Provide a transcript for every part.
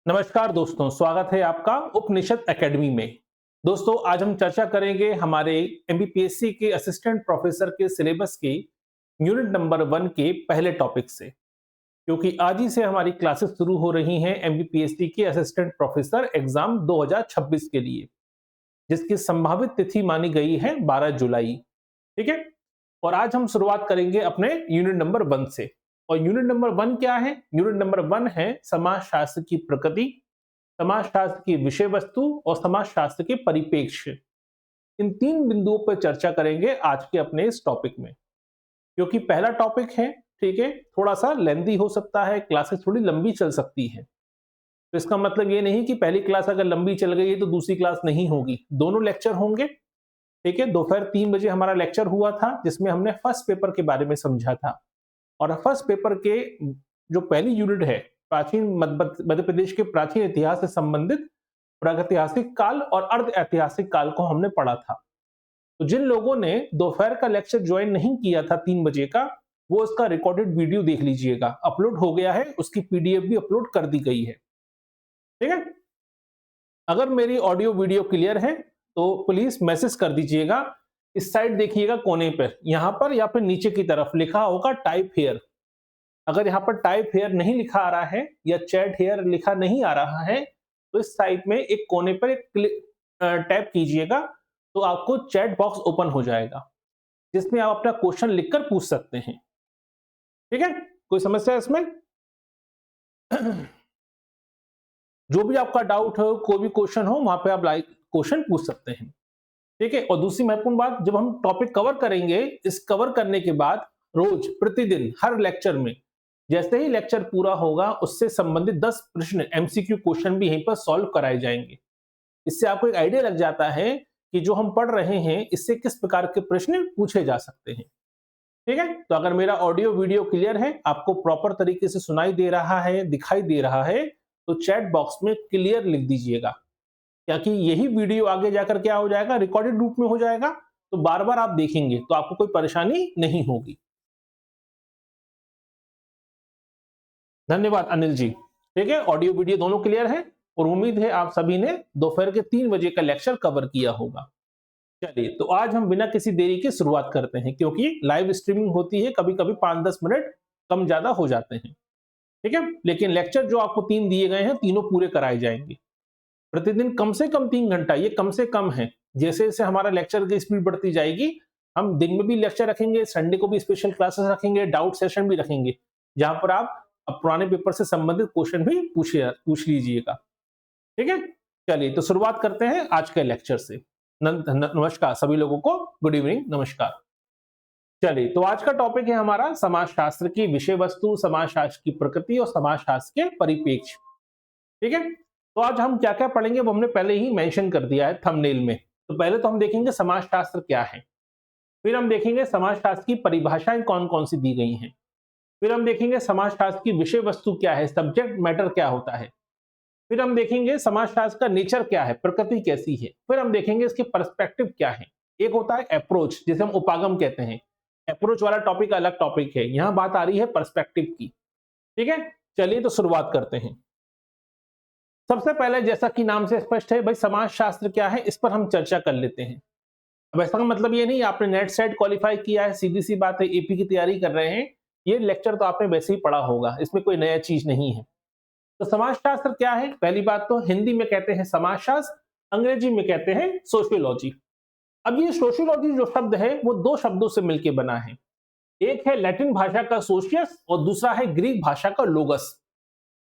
नमस्कार दोस्तों, स्वागत है आपका उपनिषद एकेडमी में। दोस्तों, आज हम चर्चा करेंगे हमारे एमबीपीएससी के असिस्टेंट प्रोफेसर के सिलेबस के यूनिट नंबर 1 के पहले टॉपिक से, क्योंकि आज ही से हमारी क्लासेस शुरू हो रही हैं एमबीपीएससी के असिस्टेंट प्रोफेसर एग्जाम 2026 के लिए, जिसकी संभावित तिथि मानी गई है 12 जुलाई। ठीक है, और आज हम शुरुआत करेंगे अपने यूनिट नंबर 1 से। और यूनिट नंबर 1 क्या है? यूनिट नंबर 1 है समाजशास्त्र की प्रकृति, समाजशास्त्र की विषय वस्तु और समाजशास्त्र के परिप्रेक्ष्य। इन 3 बिंदुओं पर चर्चा करेंगे आज के अपने इस टॉपिक में। क्योंकि पहला टॉपिक है, ठीक है, थोड़ा सा लेंथी हो सकता है, क्लासेस थोड़ी लंबी चल सकती है। तो इसका मतलब ये नहीं कि पहली क्लास अगर लंबी चल गई है तो दूसरी क्लास नहीं होगी, दोनों लेक्चर होंगे। ठीक है, दोपहर 3 बजे हमारा लेक्चर हुआ था जिसमें हमने फर्स्ट पेपर के बारे में समझा था। और फर्स्ट पेपर के जो पहली यूनिट है, प्राचीन मध्य प्रदेश के प्राचीन इतिहास से संबंधित प्रागैतिहासिक काल और अर्ध ऐतिहासिक काल को हमने पढ़ा था। तो जिन लोगों ने दोपहर का लेक्चर ज्वाइन नहीं किया था 3 बजे का, वो उसका रिकॉर्डेड वीडियो देख लीजिएगा, अपलोड हो गया है, उसकी पीडीएफ भी अपलोड कर दी गई है। ठीक है, अगर मेरी ऑडियो वीडियो क्लियर है तो प्लीज मैसेज कर दीजिएगा। इस साइड देखिएगा कोने पर, यहां पर या फिर नीचे की तरफ लिखा होगा टाइप हेयर। अगर यहाँ पर टाइप हेयर नहीं लिखा आ रहा है या चैट हेयर लिखा नहीं आ रहा है तो इस साइड में एक कोने पर एक टैप कीजिएगा, तो आपको चैट बॉक्स ओपन हो जाएगा जिसमें आप अपना क्वेश्चन लिखकर पूछ सकते हैं। ठीक है, कोई समस्या है इसमें? जो भी आपका डाउट हो, कोई भी क्वेश्चन हो, वहां पे आप लाइव क्वेश्चन पूछ सकते हैं। ठीक है, और दूसरी महत्वपूर्ण बात, जब हम टॉपिक कवर करेंगे, इस कवर करने के बाद रोज प्रतिदिन हर लेक्चर में जैसे ही लेक्चर पूरा होगा उससे संबंधित 10 प्रश्न एमसीक्यू क्वेश्चन भी यहीं पर सॉल्व कराए जाएंगे। इससे आपको एक आइडिया लग जाता है कि जो हम पढ़ रहे हैं इससे किस प्रकार के प्रश्न पूछे जा सकते हैं। ठीक है, तो अगर मेरा ऑडियो वीडियो क्लियर है, आपको प्रॉपर तरीके से सुनाई दे रहा है, दिखाई दे रहा है, तो चैट बॉक्स में क्लियर लिख दीजिएगा, क्योंकि यही वीडियो आगे जाकर क्या हो जाएगा, रिकॉर्डेड रूप में हो जाएगा। तो बार बार आप देखेंगे तो आपको कोई परेशानी नहीं होगी। धन्यवाद अनिल जी। ठीक है, ऑडियो वीडियो दोनों क्लियर है और उम्मीद है आप सभी ने दोपहर के 3 बजे का लेक्चर कवर किया होगा। चलिए, तो आज हम बिना किसी देरी के शुरुआत करते हैं, क्योंकि लाइव स्ट्रीमिंग होती है, कभी कभी 5-10 मिनट कम ज्यादा हो जाते हैं। ठीक है, लेकिन लेक्चर जो आपको 3 दिए गए हैं, तीनों पूरे कराए जाएंगे। प्रतिदिन कम से कम 3 घंटा, ये कम से कम है। जैसे जैसे हमारा लेक्चर की स्पीड बढ़ती जाएगी, हम दिन में भी लेक्चर रखेंगे, संडे को भी स्पेशल क्लासेस रखेंगे, डाउट सेशन भी रखेंगे, जहां पर आप पुराने पेपर से संबंधित क्वेश्चन भी पूछ लीजिएगा। ठीक है, चलिए तो शुरुआत करते हैं आज के लेक्चर से। नमस्कार सभी लोगों को, गुड इवनिंग, नमस्कार। चलिए, तो आज का टॉपिक है हमारा समाजशास्त्र की विषय वस्तु, समाजशास्त्र की प्रकृति और समाजशास्त्र के परिप्रेक्ष्य। ठीक है, तो आज हम क्या क्या पढ़ेंगे वो हमने पहले ही मेंशन कर दिया है थंबनेल में। तो पहले तो हम देखेंगे समाजशास्त्र क्या है, फिर हम देखेंगे समाजशास्त्र की परिभाषाएं कौन कौन सी दी गई हैं, फिर हम देखेंगे समाजशास्त्र की विषय वस्तु क्या है, सब्जेक्ट मैटर क्या होता है, फिर हम देखेंगे समाजशास्त्र का नेचर क्या है, प्रकृति कैसी है, फिर हम देखेंगे इसके पर्सपेक्टिव क्या है। एक होता है अप्रोच, जिसे हम उपागम कहते हैं, अप्रोच वाला टॉपिक अलग टॉपिक है, यहां बात आ रही है पर्सपेक्टिव की। ठीक है, चलिए तो शुरुआत करते हैं। सबसे पहले, जैसा कि नाम से स्पष्ट है भाई, समाजशास्त्र क्या है, इस पर हम चर्चा कर लेते हैं। अब ऐसा मतलब ये नहीं आपने नेट सेट क्वालिफाई किया है, सीधी सी बात है, एपी की तैयारी कर रहे हैं, ये लेक्चर तो आपने वैसे ही पढ़ा होगा, इसमें कोई नया चीज नहीं है। तो समाजशास्त्र क्या है? पहली बात तो हिंदी में कहते हैं समाजशास्त्र, अंग्रेजी में कहते हैं सोशियोलॉजी। अब ये सोशियोलॉजी जो शब्द है वो 2 शब्दों से मिलकर बना है। एक है लैटिन भाषा का सोशियस और दूसरा है ग्रीक भाषा का लोगस।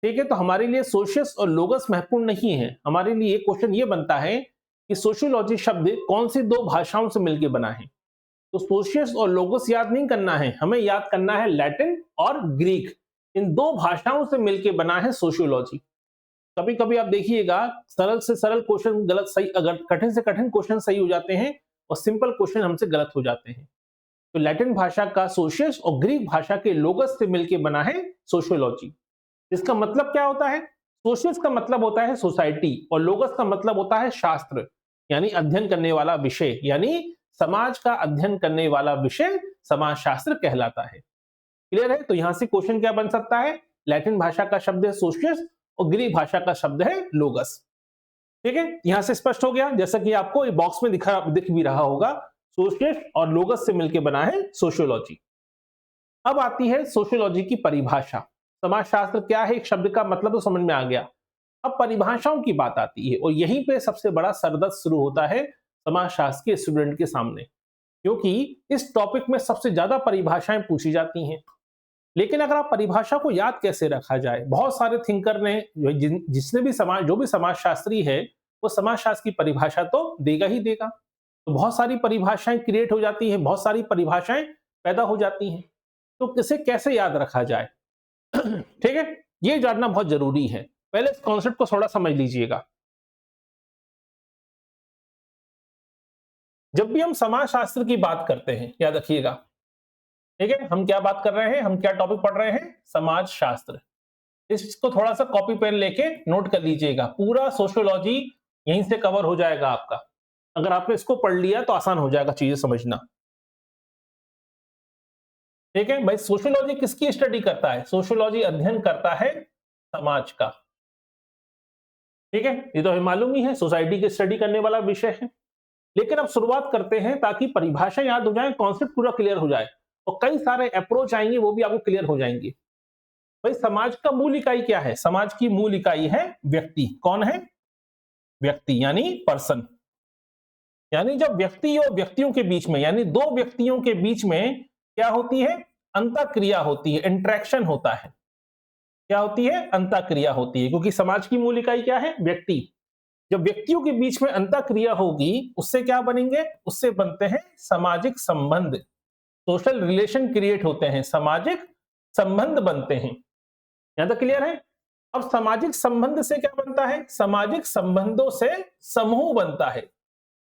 ठीक है, तो हमारे लिए सोशियस और लोगस महत्वपूर्ण नहीं है, हमारे लिए क्वेश्चन ये बनता है कि सोशियोलॉजी शब्द कौन सी 2 भाषाओं से मिलकर बना है। तो सोशियस और लोगोस याद नहीं करना है, हमें याद करना है लैटिन और ग्रीक, इन 2 भाषाओं से मिलकर बना है सोशियोलॉजी। कभी कभी आप देखिएगा सरल से सरल क्वेश्चन गलत सही, अगर कठिन से कठिन क्वेश्चन सही हो जाते हैं और सिंपल क्वेश्चन हमसे गलत हो जाते हैं। तो लैटिन भाषा का सोशियस और ग्रीक भाषा के लोगस से मिलकर बना है सोशियोलॉजी। इसका मतलब क्या होता है? सोशियस का मतलब होता है सोसाइटी और लोगस का मतलब होता है शास्त्र, यानी अध्ययन करने वाला विषय, यानी समाज का अध्ययन करने वाला विषय समाजशास्त्र कहलाता है। क्लियर है? तो यहां से क्वेश्चन क्या बन सकता है? लैटिन भाषा का शब्द है सोशियस और ग्रीक भाषा का शब्द है लोगस। ठीक है, यहां से स्पष्ट हो गया, जैसा कि आपको बॉक्स में दिख भी रहा होगा, सोशियस और लोगस से मिलकर बना है सोशियोलॉजी। अब आती है सोशियोलॉजी की परिभाषा। समाजशास्त्र क्या है, एक शब्द का मतलब तो समझ में आ गया। अब परिभाषाओं की बात आती है और यहीं पे सबसे बड़ा सरदर्द शुरू होता है समाजशास्त्र के स्टूडेंट के सामने, क्योंकि इस टॉपिक में सबसे ज्यादा परिभाषाएं पूछी जाती हैं। लेकिन अगर आप परिभाषा को याद कैसे रखा जाए, बहुत सारे थिंकर ने जिसने भी जो भी समाजशास्त्री है वो समाजशास्त्र की परिभाषा तो देगा ही देगा। तो बहुत सारी परिभाषाएं क्रिएट हो जाती हैं, बहुत सारी परिभाषाएं पैदा हो जाती हैं। तो इसे कैसे याद रखा जाए? ठीक है, ये जानना बहुत जरूरी है। पहले इस कॉन्सेप्ट को थोड़ा समझ लीजिएगा। जब भी हम समाजशास्त्र की बात करते हैं, याद रखिएगा, ठीक है, हम क्या बात कर रहे हैं, हम क्या टॉपिक पढ़ रहे हैं? समाजशास्त्र। इसको थोड़ा सा कॉपी पेन लेके नोट कर लीजिएगा, पूरा सोशियोलॉजी यहीं से कवर हो जाएगा आपका। अगर आपने इसको पढ़ लिया तो आसान हो जाएगा चीजें समझना। ठीक है भाई, सोशियोलॉजी किसकी स्टडी करता है? सोशियोलॉजी अध्ययन करता है समाज का। ठीक है, ये तो हमें मालूम ही है, सोसाइटी की स्टडी करने वाला विषय है। लेकिन अब शुरुआत करते हैं ताकि परिभाषा याद हो जाए, कॉन्सेप्ट पूरा क्लियर हो जाए और कई सारे अप्रोच आएंगे वो भी आपको क्लियर हो जाएंगे। भाई, समाज का मूल इकाई क्या है? समाज की मूल इकाई है व्यक्ति। कौन है? व्यक्ति, यानी पर्सन। यानी जब व्यक्ति और व्यक्तियों के बीच में, यानी दो व्यक्तियों के बीच में क्या होती है? अंतःक्रिया होती है, इंटरेक्शन होता है। क्या होती है? अंतःक्रिया होती है, क्योंकि समाज की मूल इकाई क्या है? व्यक्ति। जब व्यक्तियों के बीच में अंतःक्रिया होगी, उससे क्या बनेंगे? उससे बनते हैं सामाजिक संबंध, सोशल रिलेशन क्रिएट होते हैं, सामाजिक संबंध बनते हैं। यहां तक क्लियर है? अब सामाजिक संबंध से क्या बनता है? सामाजिक संबंधों से समूह बनता है,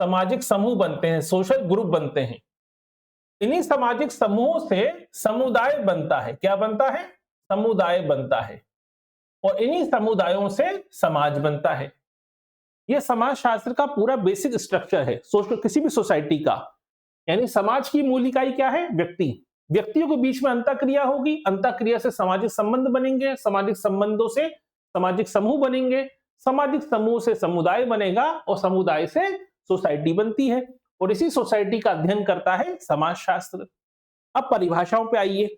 सामाजिक समूह बनते हैं, सोशल ग्रुप बनते हैं। इन्हीं सामाजिक समूहों से समुदाय बनता है। क्या बनता है? समुदाय बनता है। और इन्हीं समुदायों से समाज बनता है। यह समाजशास्त्र का पूरा बेसिक स्ट्रक्चर है किसी भी सोसाइटी का। यानी समाज की मूल इकाई क्या है? व्यक्ति। व्यक्तियों के बीच में अंतःक्रिया होगी, अंतःक्रिया से सामाजिक संबंध बनेंगे, सामाजिक संबंधों से सामाजिक समूह बनेंगे, सामाजिक समूह से समुदाय बनेगा और समुदाय से सोसाइटी बनती है और इसी सोसाइटी का अध्ययन करता है समाजशास्त्र। अब परिभाषाओं पे आइए।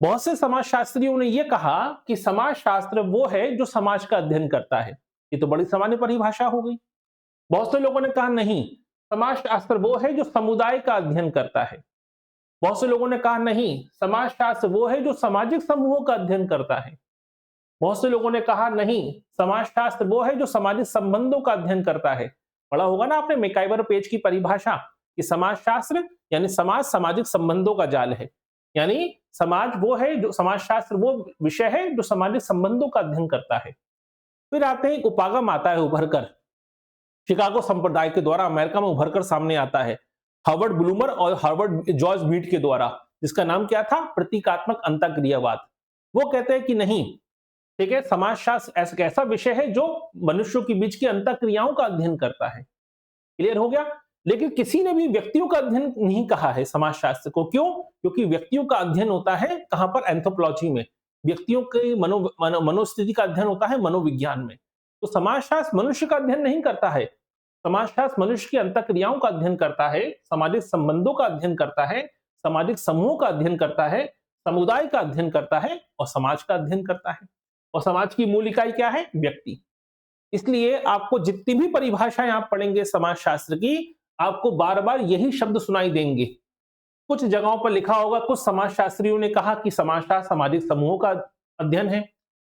बहुत से समाजशास्त्रियों ने यह कहा कि समाजशास्त्र वो है जो समाज का अध्ययन करता है। ये तो बड़ी सामान्य परिभाषा हो गई। बहुत से लोगों ने कहा नहीं, समाजशास्त्र वो है जो समुदाय का अध्ययन करता है। बहुत से लोगों ने कहा नहीं, समाजशास्त्र वो है जो सामाजिक समूहों का अध्ययन करता है। बहुत से लोगों ने कहा नहीं, समाजशास्त्र वो है जो सामाजिक संबंधों का अध्ययन करता है। पढ़ा होगा ना आपने मैकाइवर पेज की परिभाषा कि समाजशास्त्र यानी समाज सामाजिक संबंधों का जाल है। यानी समाज वो है जो, समाजशास्त्र वो विषय है जो सामाजिक संबंधों का अध्ययन करता है। फिर आते हैं, एक उपागम आता है उभरकर, शिकागो संप्रदाय के द्वारा अमेरिका में उभरकर सामने आता है, हार्वर्ड ब्लूमर और हार्वर्ड जॉर्ज मीड के द्वारा, जिसका नाम क्या था? प्रतीकात्मक अंतःक्रियावाद। वो कहते हैं कि नहीं, ठीक है, समाजशास्त्र ऐसा ऐसा विषय है जो मनुष्यों के बीच की अंतःक्रियाओं का अध्ययन करता है। क्लियर हो गया? लेकिन किसी ने भी व्यक्तियों का अध्ययन नहीं कहा है समाजशास्त्र को। क्यों? क्योंकि व्यक्तियों का अध्ययन होता है कहां पर? एंथ्रोपोलॉजी में। व्यक्तियों की मनोस्थिति का अध्ययन होता है मनोविज्ञान में। तो समाजशास्त्र मनुष्य का अध्ययन नहीं करता है, समाजशास्त्र मनुष्य की अंतःक्रियाओं का अध्ययन करता है, सामाजिक संबंधों का अध्ययन करता है, सामाजिक समूहों का अध्ययन करता है, समुदाय का अध्ययन करता है और समाज का अध्ययन करता है। और समाज की मूल इकाई क्या है? व्यक्ति। इसलिए आपको जितनी भी परिभाषाएं आप पढ़ेंगे समाजशास्त्र की, आपको बार बार यही शब्द सुनाई देंगे। कुछ जगहों पर लिखा होगा, कुछ समाजशास्त्रियों ने कहा कि समाजशास्त्र सामाजिक समूहों का अध्ययन है,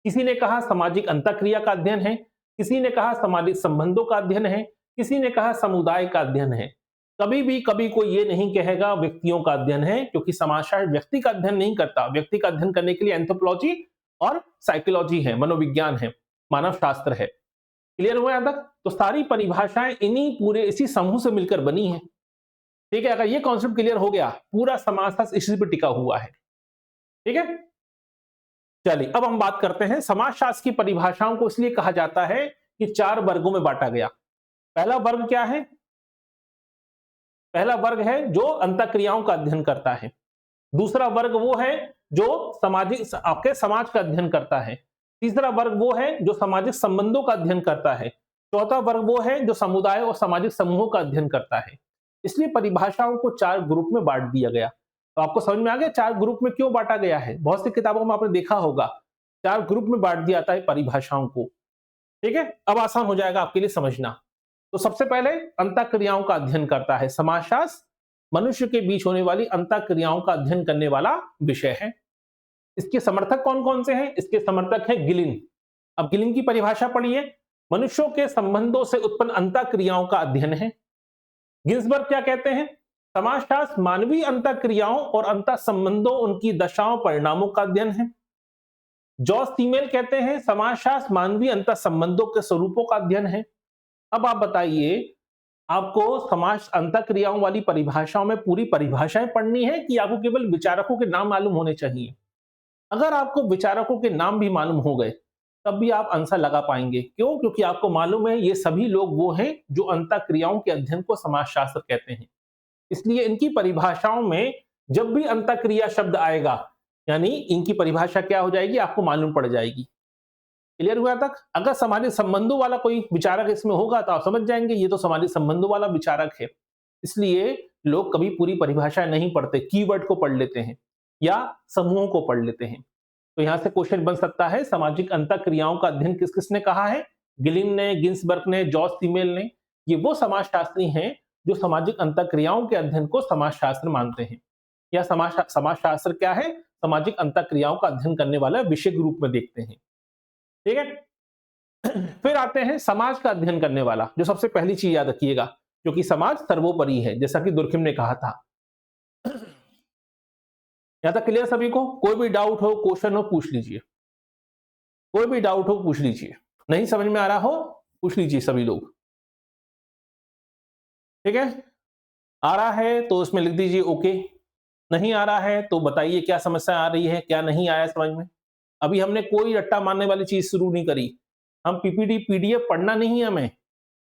किसी ने कहा सामाजिक अंतःक्रिया का अध्ययन है, किसी ने कहा सामाजिक संबंधों का अध्ययन है, किसी ने कहा समुदाय का अध्ययन है। कभी कोई ये नहीं कहेगा व्यक्तियों का अध्ययन है, क्योंकि समाजशास्त्र व्यक्ति का अध्ययन नहीं करता। व्यक्ति का अध्ययन करने के लिए एंथ्रोपोलॉजी और साइकोलॉजी है, मनोविज्ञान है। मानव शास्त्र है। क्लियर हुआ यहां तक? तो सारी परिभाषाएं इसी समूह से मिलकर बनी है। ठीक है, अगर ये कॉन्सेप्ट क्लियर हो गया, पूरा समाजशास्त्र इसी पर टिका हुआ है। ठीक है, चलिए अब हम बात करते हैं समाजशास्त्र की परिभाषाओं को इसलिए कहा जाता है कि 4 वर्गों में बांटा गया। पहला वर्ग क्या है? पहला वर्ग है जो अंतःक्रियाओं का अध्ययन करता है। दूसरा वर्ग वो है जो सामाजिक आपके समाज का अध्ययन करता है। तीसरा वर्ग वो है जो सामाजिक संबंधों का अध्ययन करता है। चौथा वर्ग वो है जो समुदाय और सामाजिक समूहों का अध्ययन करता है। इसलिए परिभाषाओं को 4 ग्रुप में बांट दिया गया। तो आपको समझ में आ गया 4 ग्रुप में क्यों बांटा गया है? बहुत सी किताबों में आपने देखा होगा 4 ग्रुप में बांट दिया जाता है परिभाषाओं को। ठीक है, अब आसान हो जाएगा आपके लिए समझना। तो सबसे पहले अंतःक्रियाओं का अध्ययन करता है समाजशास्त्र। मनुष्य के बीच होने वाली अंतःक्रियाओं का अध्ययन करने वाला विषय है। इसके समर्थक कौन कौन से हैं? इसके समर्थक है गिलिन। अब गिलिन की परिभाषा पढ़िए, मनुष्यों के संबंधों से उत्पन्न अंतःक्रियाओं का अध्ययन है। गिन्सबर्ग क्या कहते हैं? समाजशास्त्र मानवीय अंतःक्रियाओं और अंतः संबंधों, उनकी दशाओं, परिणामों का अध्ययन है। जॉर्ज सीमेल कहते हैं समाजशास्त्र मानवीय अंतः संबंधों के स्वरूपों का अध्ययन है। अब आप बताइए, आपको समाज अंतःक्रियाओं वाली परिभाषाओं में पूरी परिभाषाएं पढ़नी है कि आपको केवल विचारकों के नाम मालूम होने चाहिए? अगर आपको विचारकों के नाम भी मालूम हो गए तब भी आप आंसर लगा पाएंगे। क्यों? क्योंकि आपको मालूम है ये सभी लोग वो हैं जो अंतःक्रियाओं के अध्ययन को समाजशास्त्र कहते हैं। इसलिए इनकी परिभाषाओं में जब भी अंतःक्रिया शब्द आएगा, यानी इनकी परिभाषा क्या हो जाएगी आपको मालूम पड़ जाएगी। क्लियर हुआ तक? अगर सामाजिक संबंधों वाला कोई विचारक इसमें होगा तो आप समझ जाएंगे ये तो सामाजिक संबंधों वाला विचारक है। इसलिए लोग कभी पूरी परिभाषा नहीं पढ़ते, कीवर्ड को पढ़ लेते हैं या समूहों को पढ़ लेते हैं। तो यहां से क्वेश्चन बन सकता है सामाजिक अंतःक्रियाओं का अध्ययन किस किसने कहा है? गिलिन ने, गिन्सबर्ग ने, जॉर्ज सीमेल ने। ये वो समाजशास्त्री हैं जो सामाजिक अंतःक्रियाओं के अध्ययन को समाजशास्त्र मानते हैं। या समाजशास्त्र क्या है? सामाजिक अंतःक्रियाओं का अध्ययन करने वाला विषय के रूप में देखते हैं। ठीक है, फिर आते हैं समाज का अध्ययन करने वाला, जो सबसे पहली चीज याद रखिएगा, क्योंकि समाज सर्वोपरि है, जैसा कि दुर्खिम ने कहा था। यहां तक क्लियर सभी को? कोई भी डाउट हो, क्वेश्चन हो, पूछ लीजिए। कोई भी डाउट हो पूछ लीजिए, नहीं समझ में आ रहा हो पूछ लीजिए सभी लोग। ठीक है, आ रहा है तो उसमें लिख दीजिए ओके, नहीं आ रहा है तो बताइए क्या समस्या आ रही है, क्या नहीं आया समझ में। अभी हमने कोई रट्टा मारने वाली चीज शुरू नहीं करी। हम पीपीटी पीडीएफ पढ़ना नहीं है हमें।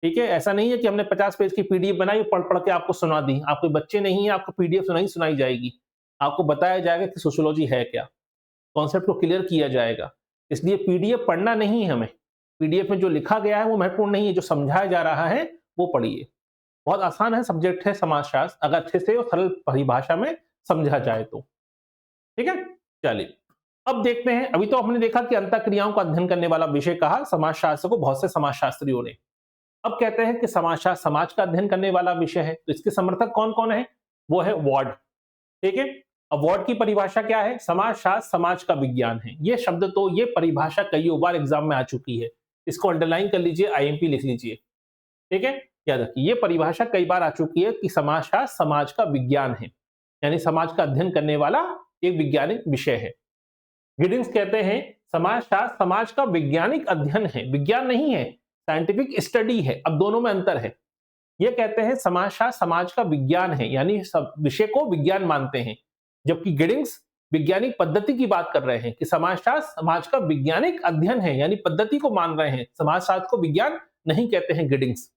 ठीक है, ऐसा नहीं है कि हमने 50 पेज की पीडीएफ बनाई पढ़ पढ़ के आपको सुना दी। आप कोई बच्चे नहीं है, आपको पीडीएफ सुनाई जाएगी। आपको बताया जाएगा कि सोशियोलॉजी है क्या, कॉन्सेप्ट को क्लियर किया जाएगा। इसलिए पीडीएफ पढ़ना नहीं है हमें। पीडीएफ में जो लिखा गया है वो महत्वपूर्ण नहीं है, जो समझाया जा रहा है वो पढ़िए। बहुत आसान है सब्जेक्ट है समाजशास्त्र, अगर अच्छे से और सरल परिभाषा में समझा जाए तो। ठीक है, चलिए अब देखते हैं। अभी तो हमने देखा कि अंतःक्रियाओं का अध्ययन करने वाला विषय कहा समाजशास्त्र को बहुत से समाजशास्त्रियों ने। अब कहते हैं कि समाजशास्त्र समाज का अध्ययन करने वाला विषय है, तो इसके समर्थक कौन कौन है? वो है वार्ड। ठीक है, अब वार्ड की परिभाषा क्या है? समाजशास्त्र समाज का विज्ञान है। ये शब्द तो ये परिभाषा कई बार एग्जाम में आ चुकी है, इसको अंडरलाइन कर लीजिए, आईएमपी लिख लीजिए। ठीक है, याद रखिए ये परिभाषा कई बार आ चुकी है कि समाजशास्त्र समाज का विज्ञान है, यानी समाज का अध्ययन करने वाला एक वैज्ञानिक विषय है। गिडिंग्स कहते हैं समाजशास्त्र समाज का वैज्ञानिक अध्ययन है, विज्ञान नहीं है, साइंटिफिक स्टडी है। अब दोनों में अंतर है। ये कहते हैं समाजशास्त्र समाज का विज्ञान है, यानी सब विषय को विज्ञान मानते हैं, जबकि गिडिंग्स वैज्ञानिक पद्धति की बात कर रहे हैं कि समाजशास्त्र समाज का वैज्ञानिक अध्ययन है, यानी पद्धति को मान रहे हैं। समाजशास्त्र को विज्ञान नहीं कहते हैं गिडिंग्स।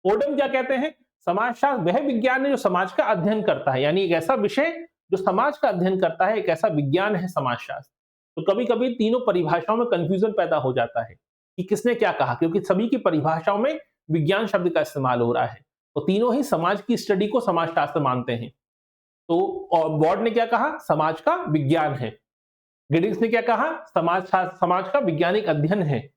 ओडम क्या कहते हैं? समाजशास्त्र वह विज्ञान है जो समाज का अध्ययन करता है, यानी एक ऐसा विषय जो समाज का अध्ययन करता है, एक ऐसा विज्ञान है समाजशास्त्र। तो कभी कभी तीनों परिभाषाओं में कंफ्यूजन पैदा हो जाता है कि किसने क्या कहा, क्योंकि सभी की परिभाषाओं में विज्ञान शब्द का इस्तेमाल हो रहा है। तो तीनों ही समाज की स्टडी को समाजशास्त्र मानते हैं। तो वार्ड ने क्या कहा? समाज का विज्ञान है। गिडिंग्स ने क्या कहा? समाज का वैज्ञानिक अध्ययन है।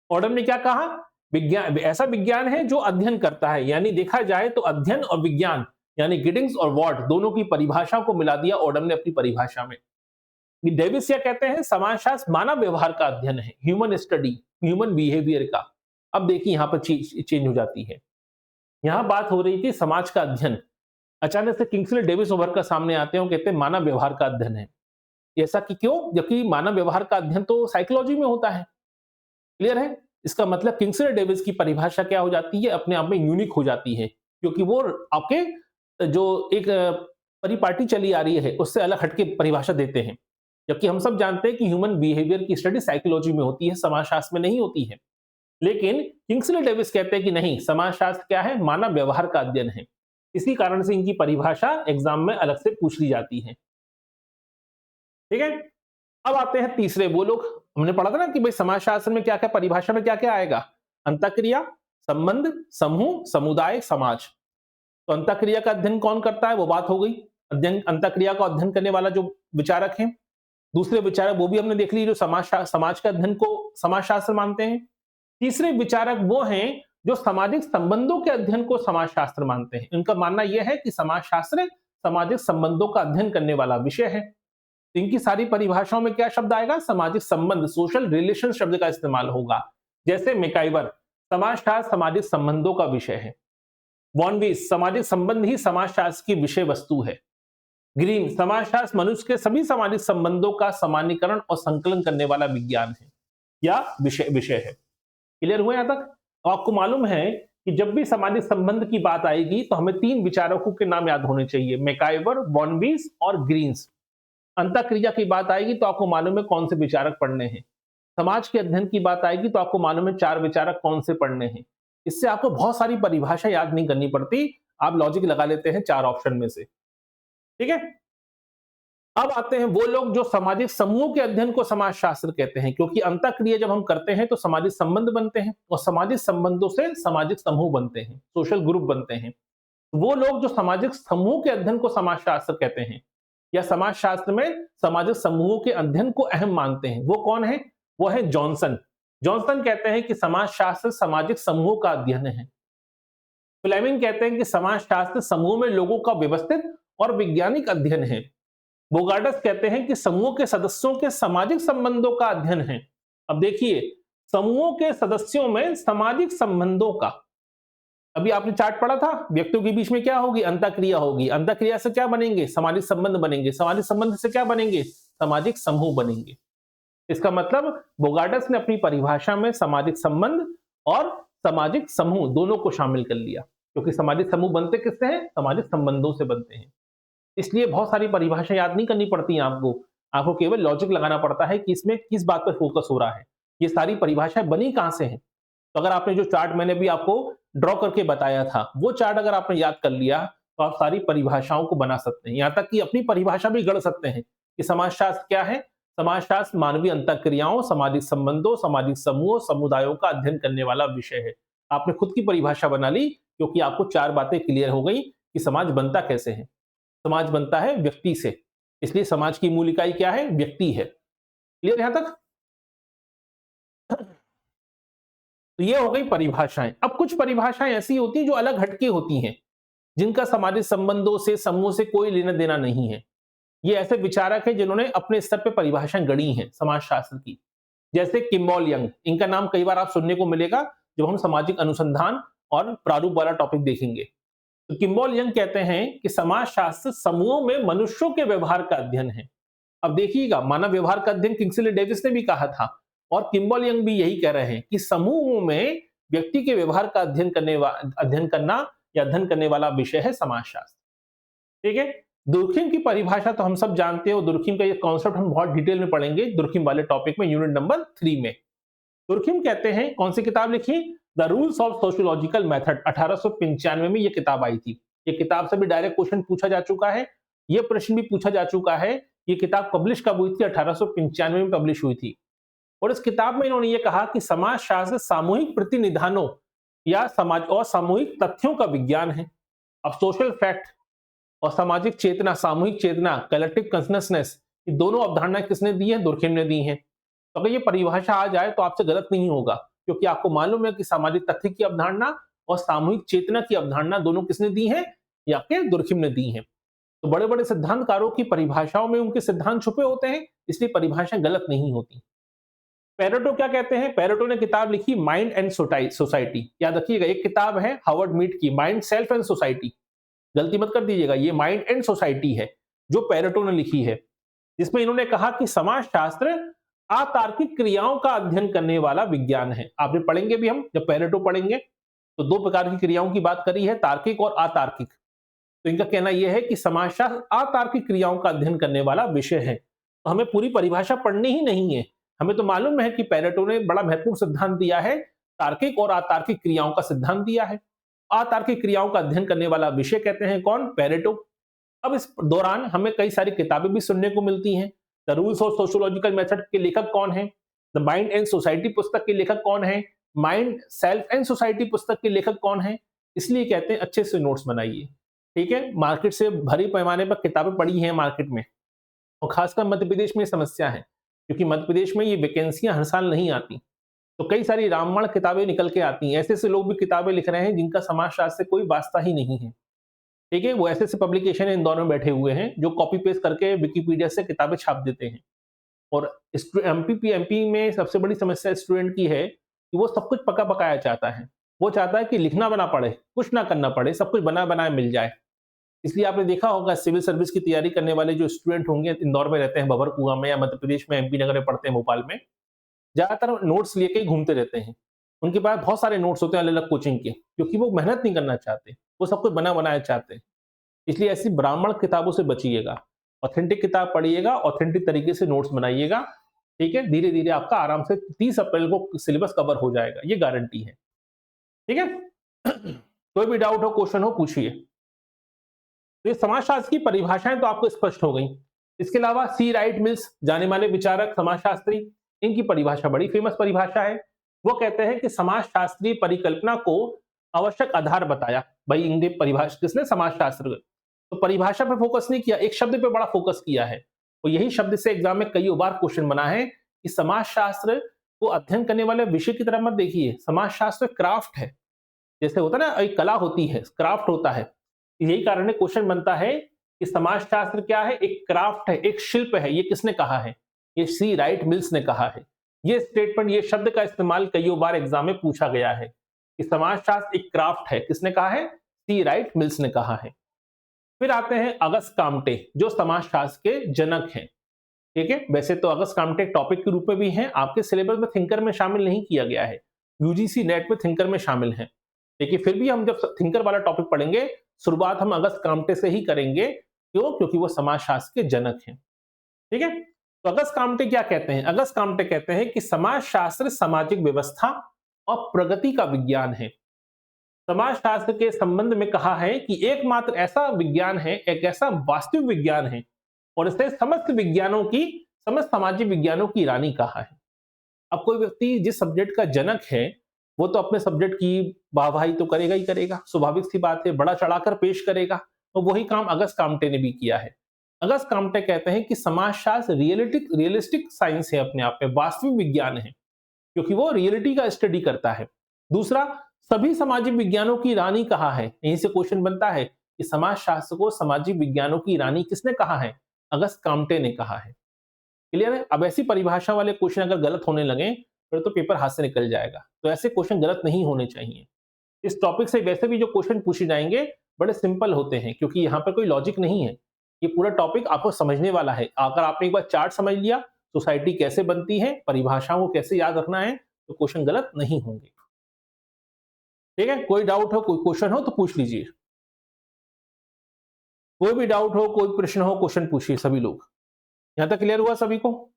ओडम ने क्या कहा? विज्ञान ऐसा विज्ञान है जो अध्ययन करता है, यानी देखा जाए तो अध्ययन और विज्ञान, यानी गिडिंग्स और वार्ड दोनों की परिभाषा को मिला दिया ओडम ने अपनी परिभाषा में। डेविस क्या कहते हैं? समाजशास्त्र मानव व्यवहार का अध्ययन है, ह्यूमन स्टडी, ह्यूमन बिहेवियर का। अब देखिए यहां पर चेंज हो जाती है। यहां बात हो रही थी समाज का अध्ययन, अचानक से किंग्सले डेविस उभर कर सामने आते हैं और कहते हैं मानव व्यवहार का अध्ययन है। ऐसा कि क्यों? जबकि मानव व्यवहार का अध्ययन तो साइकोलॉजी में होता है। क्लियर है? इसका मतलब किंग्सले डेविस की परिभाषा क्या हो जाती है, अपने आप में यूनिक हो जाती है, क्योंकि वो आपके जो एक परिपाटी चली आ रही है उससे अलग हटके परिभाषा देते हैं। जबकि हम सब जानते हैं कि ह्यूमन बिहेवियर की स्टडी साइकोलॉजी में होती है, समाजशास्त्र में नहीं होती है। लेकिन किंग्सले डेविस कहते हैं कि नहीं, समाजशास्त्र क्या है, मानव व्यवहार का अध्ययन है। इसी कारण से इनकी परिभाषा एग्जाम में अलग से पूछ ली जाती है। ठीक है, अब आते हैं तीसरे वो लोग। हमने पढ़ा था ना कि भाई समाजशास्त्र में क्या क्या परिभाषा में क्या क्या आएगा, अंतःक्रिया, संबंध, समूह, समुदाय, समाज। तो अंतःक्रिया का अध्ययन कौन करता है, वो बात हो गई। अध्ययन अंतःक्रिया का अध्ययन करने वाला जो विचारक है, दूसरे विचारक वो भी हमने देख ली जो समाज के अध्ययन को समाजशास्त्र मानते हैं। तीसरे विचारक वो हैं जो सामाजिक संबंधों के अध्ययन को समाजशास्त्र मानते हैं। इनका मानना यह है कि समाजशास्त्र सामाजिक संबंधों का अध्ययन करने वाला विषय है। तो इनकी सारी परिभाषाओं में क्या शब्द आएगा, सामाजिक संबंध, सोशल रिलेशन शब्द का इस्तेमाल होगा। जैसे मैकाइवर, समाजशास्त्र सामाजिक संबंधों का विषय है। वॉनविस, सामाजिक संबंध ही समाजशास्त्र की विषय वस्तु है। ग्रीन, समाजशास्त्र मनुष्य के सभी सामाजिक संबंधों का सामान्यीकरण और संकलन करने वाला विज्ञान है या विषय है। क्लियर हुआ यहां तक? तो आपको मालूम है कि जब भी सामाजिक संबंध की बात आएगी तो हमें तीन विचारकों के नाम याद होने चाहिए, मैकाइवर, वॉनविस और ग्रीन्स। अंतःक्रिया की बात आएगी तो आपको मालूम है कौन से विचारक पढ़ने हैं। समाज के अध्ययन की बात आएगी तो आपको मालूम है चार विचारक कौन से पढ़ने हैं। इससे आपको बहुत सारी परिभाषा याद नहीं करनी पड़ती, आप लॉजिक लगा लेते हैं चार ऑप्शन में से। ठीक है, अब आते हैं वो लोग जो सामाजिक समूह के अध्ययन को समाजशास्त्र कहते हैं, क्योंकि अंतःक्रिया जब हम करते हैं तो सामाजिक संबंध बनते हैं और सामाजिक संबंधों से सामाजिक समूह बनते हैं, सोशल ग्रुप बनते हैं। वो लोग जो सामाजिक समूह के अध्ययन को समाजशास्त्र कहते हैं या समाजशास्त्र में सामाजिक समूहों के अध्ययन को अहम मानते हैं, वो कौन है, वो है जॉनसन। जॉनसन कहते हैं कि समाजशास्त्र सामाजिक समूहों का अध्ययन है। फ्लेमिंग कहते हैं कि समाजशास्त्र समूह में लोगों का व्यवस्थित और वैज्ञानिक अध्ययन है। बोगार्डस कहते हैं कि समूह के सदस्यों के सामाजिक संबंधों का अध्ययन है। अब देखिए, समूहों के सदस्यों में सामाजिक संबंधों का, अभी आपने चार्ट पढ़ा था, व्यक्तियों के बीच में क्या होगी, अंतःक्रिया होगी। अंतःक्रिया से क्या बनेंगे, सामाजिक संबंध बनेंगे। सामाजिक संबंध से क्या बनेंगे, सामाजिक समूह बनेंगे। इसका मतलब बोगार्डस ने अपनी परिभाषा में सामाजिक संबंध और सामाजिक समूह दोनों को शामिल कर लिया, क्योंकि सामाजिक समूह बनते किससे हैं, सामाजिक संबंधों से बनते हैं। इसलिए बहुत सारी परिभाषा याद नहीं करनी पड़ती है आपको केवल लॉजिक लगाना पड़ता है कि इसमें किस बात पर फोकस हो रहा है, ये सारी परिभाषाएं बनी कहां से हैं। तो अगर आपने जो चार्ट मैंने भी आपको ड्रॉ करके बताया था, वो चार्ट अगर आपने याद कर लिया तो आप सारी परिभाषाओं को बना सकते हैं, यहां तक कि अपनी परिभाषा भी गढ़ सकते हैं कि समाजशास्त्र क्या है। समाजशास्त्र मानवीय अंतःक्रियाओं, सामाजिक संबंधों, सामाजिक समूहों, समुदायों का अध्ययन करने वाला विषय है। आपने खुद की परिभाषा बना ली, क्योंकि आपको चार बातें क्लियर हो गई कि समाज बनता कैसे है। समाज बनता है व्यक्ति से, इसलिए समाज की मूल इकाई क्या है, व्यक्ति है। क्लियर यहां तक? तो ये हो गई परिभाषाएं। अब कुछ परिभाषाएं ऐसी होती हैं जो अलग हटके होती हैं, जिनका सामाजिक संबंधों से, समूह से कोई लेना देना नहीं है। ये ऐसे विचारक हैं जिन्होंने अपने स्तर पे परिभाषाएं गढ़ी हैं समाजशास्त्र की, जैसे किम्बॉल यंग। इनका नाम कई बार आप सुनने को मिलेगा जब हम सामाजिक अनुसंधान और प्रारूप वाला टॉपिक देखेंगे। तो किम्बॉल यंग कहते हैं कि समाजशास्त्र समूहों में मनुष्यों के व्यवहार का अध्ययन है। अब देखिएगा, मानव व्यवहार का अध्ययन किंग्सले डेविस ने भी कहा था और किम्बॉल यंग भी यही कह रहे हैं कि समूहों में व्यक्ति के व्यवहार का अध्ययन करना या अध्ययन करने वाला विषय है समाजशास्त्र। ठीक है, दुर्खिम की परिभाषा तो हम सब जानते हो। दुर्खिम का ये कॉन्सेप्ट हम बहुत डिटेल में पढ़ेंगे दुर्खिम वाले टॉपिक में, यूनिट नंबर 3 में। दुर्खिम कहते हैं, कौन सी किताब लिखी, the rules of sociological method, 1895 में ये किताब आई थी। ये किताब से भी डायरेक्ट क्वेश्चन पूछा जा चुका है, ये प्रश्न भी पूछा जा चुका है। ये किताब पब्लिश कब हुई थी, 1895 में पब्लिश हुई थी। और इस किताब में इन्होंने ये कहा कि समाजशास्त्र सामूहिक प्रतिनिधानों या समाज और सामूहिक तथ्यों का विज्ञान है। अब सोशल फैक्ट और सामाजिक चेतना, सामूहिक चेतना, कलेक्टिव कॉन्शसनेस, ये दोनों अवधारणाएं किसने दी है, दुर्खिम ने दी हैं। तो अगर ये परिभाषा आ जाए तो आपसे गलत नहीं होगा, क्योंकि आपको मालूम है कि सामाजिक तथ्य की अवधारणा और सामूहिक चेतना की अवधारणा दोनों किसने दी है, या के दुर्खिम ने दी है। तो बड़े बड़े सिद्धांतकारों की परिभाषाओं में उनके सिद्धांत छुपे होते हैं, इसलिए परिभाषाएं गलत नहीं होती। पेरेटो क्या कहते हैं, पेरेटो ने किताब लिखी माइंड एंड सोसाइटी। याद रखिएगा, एक किताब है हार्वर्ड मीड की, माइंड, सेल्फ एंड सोसाइटी। गलती मत कर दीजिएगा, ये माइंड एंड सोसाइटी है जो पेरेटो ने लिखी है, जिसमें इन्होंने कहा कि समाजशास्त्र अतार्किक क्रियाओं का अध्ययन करने वाला विज्ञान है। आपने पढ़ेंगे भी, हम जब पेरेटो पढ़ेंगे तो दो प्रकार की क्रियाओं की बात करी है, तार्किक और अतार्किक। तो इनका कहना यह है कि समाजशास्त्र अतार्किक क्रियाओं का अध्ययन करने वाला विषय है। तो हमें पूरी परिभाषा पढ़नी ही नहीं है, हमें तो मालूम है कि पेरेटो ने बड़ा महत्वपूर्ण सिद्धांत दिया है, तार्किक और अतार्किक क्रियाओं का सिद्धांत दिया है। अतार्किक क्रियाओं का अध्ययन करने वाला विषय कहते हैं कौन? पेरेटो। अब इस दौरान हमें कई सारी किताबें भी सुनने को मिलती हैं। The rules of sociological method के लेखक कौन है? द माइंड एंड सोसाइटी पुस्तक के लेखक कौन है? माइंड, सेल्फ एंड सोसाइटी पुस्तक के लेखक कौन है? इसलिए कहते हैं अच्छे से नोट्स बनाइए। ठीक है, मार्केट से भारी पैमाने पर किताबें पड़ी हैं मार्केट में, और खासकर मध्य प्रदेश में समस्या है, क्योंकि मध्य प्रदेश में ये वैकेंसियां हर साल नहीं आती। तो कई सारी रामबाण किताबें निकल के आती हैं, ऐसे ऐसे लोग भी किताबें लिख रहे हैं जिनका समाजशास्त्र से कोई वास्ता ही नहीं है। ठीक है, वो ऐसे ऐसे पब्लिकेशन इंदौर में बैठे हुए हैं जो कॉपी पेस्ट करके विकिपीडिया से किताबें छाप देते हैं। और एमपी में सबसे बड़ी समस्या स्टूडेंट की है कि वो सब कुछ पका पकाया चाहता है। वो चाहता है कि लिखना बना पड़े, कुछ ना करना पड़े, सब कुछ बना बनाया मिल जाए। इसलिए आपने देखा होगा सिविल सर्विस की तैयारी करने वाले जो स्टूडेंट होंगे, इंदौर में रहते हैं, भंवरकुआं में, या मध्य प्रदेश में एमपी नगर में पढ़ते हैं, भोपाल में, ज्यादातर नोट्स लेके ही घूमते रहते हैं। उनके पास बहुत सारे नोट्स होते हैं अलग अलग कोचिंग के, क्योंकि वो मेहनत नहीं करना चाहते, वो सब कुछ बना बनाया चाहते हैं। इसलिए ऐसी ब्राह्मण किताबों से बचिएगा, ऑथेंटिक किताब पढ़िएगा, ऑथेंटिक तरीके से नोट्स बनाइएगा। ठीक है, धीरे धीरे आपका आराम से 30 अप्रैल को सिलेबस कवर हो जाएगा, ये गारंटी है। ठीक है। कोई भी डाउट हो, क्वेश्चन हो, पूछिए। तो ये समाजशास्त्र की परिभाषाएं तो आपको स्पष्ट हो गई। इसके अलावा सी राइट मिल्स, जाने माने विचारक समाजशास्त्री, इनकी परिभाषा बड़ी फेमस परिभाषा है। वो कहते हैं कि समाजशास्त्रीय परिकल्पना को आवश्यक आधार बताया। भाई इनके परिभाषा किसने? समाजशास्त्र। तो परिभाषा पे फोकस नहीं किया, एक शब्द पे बड़ा फोकस किया है। तो यही शब्द से एग्जाम में कई बार क्वेश्चन बना है कि समाजशास्त्र को अध्ययन करने वाले विषय की तरफ मत देखिए, समाजशास्त्र क्राफ्ट है। जैसे होता है ना, एक कला होती है, क्राफ्ट होता है। यही कारण है क्वेश्चन बनता है कि समाजशास्त्र क्या है? एक क्राफ्ट है, एक शिल्प है। ये किसने कहा है? ये सी राइट मिल्स ने कहा है। ये स्टेटमेंट, ये शब्द का इस्तेमाल कई बार एग्जाम में पूछा गया है कि समाजशास्त्र एक क्राफ्ट है। किसने कहा है? सी राइट मिल्स ने कहा है। फिर आते हैं अगस्त काम्टे, जो समाजशास्त्र के जनक हैं। ठीक है, वैसे तो अगस्त काम्टे टॉपिक के रूप में भी हैं, आपके सिलेबस में थिंकर में शामिल नहीं किया गया है, यूजीसी नेट में थिंकर में शामिल है। लेकिन फिर भी हम जब थिंकर वाला टॉपिक पढ़ेंगे, शुरुआत हम अगस्त काम्टे से ही करेंगे। क्यों? क्योंकि वो समाजशास्त्र के जनक हैं। ठीक है, तो अगस्त काम्टे क्या कहते हैं? अगस्त काम्टे कहते हैं कि समाजशास्त्र सामाजिक व्यवस्था और प्रगति का विज्ञान है। समाजशास्त्र के संबंध में कहा है कि एकमात्र ऐसा विज्ञान है, एक ऐसा वास्तविक विज्ञान है, और इसे समस्त विज्ञानों की, समस्त सामाजिक विज्ञानों की रानी कहा है। अब कोई व्यक्ति जिस सब्जेक्ट का जनक है, वो तो अपने सब्जेक्ट की वाहवाही तो करेगा ही करेगा, स्वाभाविक सी बात है, बड़ा चढ़ाकर पेश करेगा। तो वही काम अगस्त काम्टे ने भी किया है। अगस्त काम्टे कहते हैं कि समाजशास्त्र रियलिस्टिक साइंस है, अपने आप में वास्तविक विज्ञान है, क्योंकि वो रियलिटी का स्टडी करता है। दूसरा, सभी सामाजिक विज्ञानों की रानी कहा है। यहीं से क्वेश्चन बनता है कि समाजशास्त्र को सामाजिक विज्ञानों की रानी किसने कहा है? अगस्त काम्टे ने कहा है। क्लियर है? अब ऐसी परिभाषा वाले क्वेश्चन अगर गलत होने लगे, फिर तो पेपर हाथ से निकल जाएगा। तो ऐसे क्वेश्चन गलत नहीं होने चाहिए। इस टॉपिक से वैसे भी जो क्वेश्चन पूछे जाएंगे बड़े सिंपल होते हैं, क्योंकि यहाँ पर कोई लॉजिक नहीं है। ये पूरा टॉपिक आपको समझने वाला है। अगर आपने एक बार चार्ट समझ लिया, सोसाइटी कैसे बनती है, परिभाषाओं को कैसे याद रखना है, तो क्वेश्चन गलत नहीं होंगे। ठीक है, कोई डाउट हो, कोई क्वेश्चन हो तो पूछ लीजिए। कोई भी डाउट हो, कोई प्रश्न हो, क्वेश्चन पूछिए सभी लोग। यहां तक क्लियर हुआ सभी को?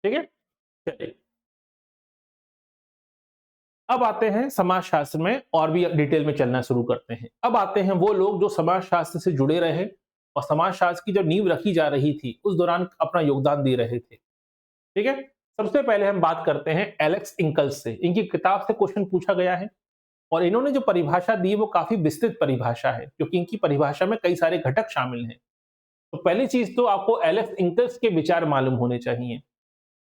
ठीक है, चलिए अब आते हैं समाजशास्त्र में, और भी डिटेल में चलना शुरू करते हैं। अब आते हैं वो लोग जो समाजशास्त्र से जुड़े रहे और समाजशास्त्र की जो नींव रखी जा रही थी उस दौरान अपना योगदान दे रहे थे। ठीक है, सबसे पहले हम बात करते हैं एलेक्स इंकल्स से। इनकी किताब से क्वेश्चन पूछा गया है, और इन्होंने जो परिभाषा दी वो काफी विस्तृत परिभाषा है, क्योंकि इनकी परिभाषा में कई सारे घटक शामिल हैं। तो पहली चीज तो आपको एलेक्स इंकल्स के विचार मालूम होने चाहिए।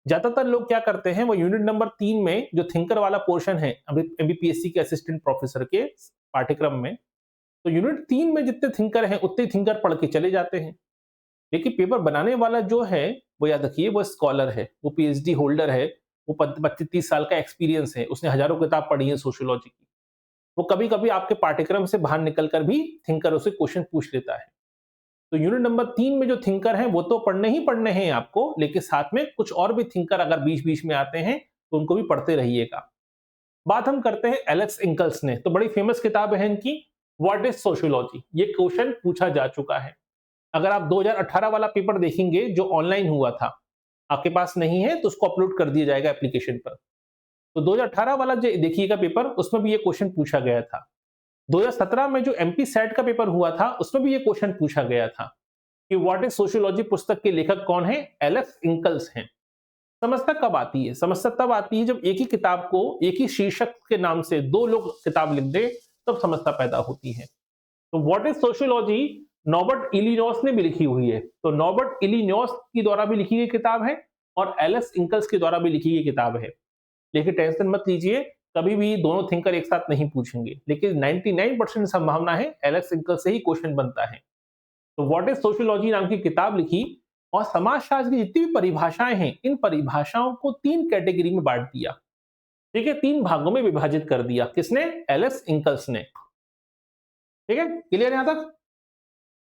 ज्यादातर लोग क्या करते हैं, वो यूनिट नंबर 3 में जो थिंकर वाला पोर्शन है अभी एमबीपीएससी के असिस्टेंट प्रोफेसर के पाठ्यक्रम में, तो यूनिट 3 में जितने थिंकर हैं उतने थिंकर पढ़ के चले जाते हैं। लेकिन पेपर बनाने वाला जो है, वो याद रखिए वो स्कॉलर है, वो पीएचडी होल्डर है, वो 25-30 साल का एक्सपीरियंस है, उसने हजारों किताब पढ़ी है सोशियोलॉजी की। वो कभी-कभी आपके पाठ्यक्रम से बाहर निकल कर भी थिंकरों से क्वेश्चन पूछ लेता है। तो यूनिट नंबर 3 में जो थिंकर हैं वो तो पढ़ने ही पढ़ने हैं आपको, लेकिन साथ में कुछ और भी थिंकर अगर बीच-बीच में आते हैं तो उनको भी पढ़ते रहिएगा। बात हम करते हैं एलेक्स इंकल्स ने, तो बड़ी फेमस किताब है इनकी, व्हाट इज सोशियोलॉजी। ये क्वेश्चन पूछा जा चुका है। अगर आप 2018 वाला पेपर देखेंगे जो ऑनलाइन हुआ था, आपके पास नहीं है तो उसको अपलोड कर दिया जाएगा एप्लीकेशन पर। तो 2018 वाला जो देखिएगा पेपर, उसमें भी ये क्वेश्चन पूछा गया था। 2017 में जो एमपी सेट का पेपर हुआ था, उसमें भी ये क्वेश्चन पूछा गया था कि व्हाट इज सोशियोलॉजी पुस्तक के लेखक कौन है, एलेक्स इंकल्स हैं। समस्या कब आती है? समस्या तब आती है जब एक ही किताब को एक ही शीर्षक के नाम से दो लोग किताब लिख दे, तब समस्या पैदा होती है। तो व्हाट इज सोशियोलॉजी नॉर्बर्ट इलिनॉस ने भी लिखी हुई है, तो नॉर्बर्ट इलिनॉस के द्वारा भी लिखी गई किताब है और एलेक्स इंकल्स के द्वारा भी लिखी गई किताब है। लेकिन टेंशन मत लीजिए, कभी भी दोनों थिंकर एक साथ नहीं पूछेंगे, लेकिन 99% संभावना है एलेक्स इंकल्स से ही क्वेश्चन बनता है। तो व्हाट इज सोशियोलॉजी नाम की किताब लिखी और समाजशास्त्र की जितनी भी परिभाषाएं हैं, इन परिभाषाओं को 3 कैटेगरी में बांट दिया। ठीक है, 3 भागों में विभाजित कर दिया। किसने? एलेक्स इंकल्स ने। ठीक है, क्लियर यहां तक?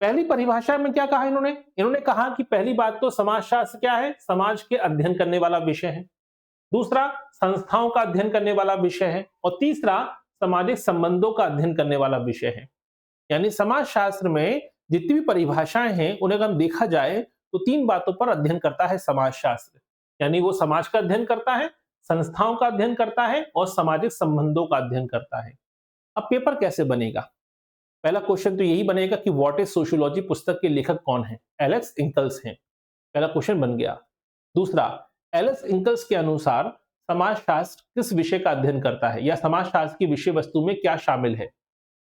पहली परिभाषा में क्या कहा इन्होंने? इन्होंने कहा कि पहली बात तो समाजशास्त्र क्या है? समाज के अध्ययन करने वाला विषय है। दूसरा, संस्थाओं का अध्ययन करने वाला विषय है और तीसरा, सामाजिक संबंधों का अध्ययन करने वाला विषय है। यानी समाजशास्त्र में जितनी भी परिभाषाएं हैं, उन्हें अगर देखा जाए तो 3 बातों पर अध्ययन करता है समाजशास्त्र। यानी वो समाज का अध्ययन करता है, संस्थाओं का अध्ययन करता है और सामाजिक संबंधों का अध्ययन करता है। अब पेपर कैसे बनेगा? पहला क्वेश्चन तो यही बनेगा कि व्हाट इज सोशियोलॉजी पुस्तक के लेखक कौन है? एलेक्स इंकल्स हैं। पहला क्वेश्चन बन गया। दूसरा, एलेक्स इंकल्स के अनुसार समाजशास्त्र किस विषय का अध्ययन करता है या समाजशास्त्र की विषय वस्तु में क्या शामिल है?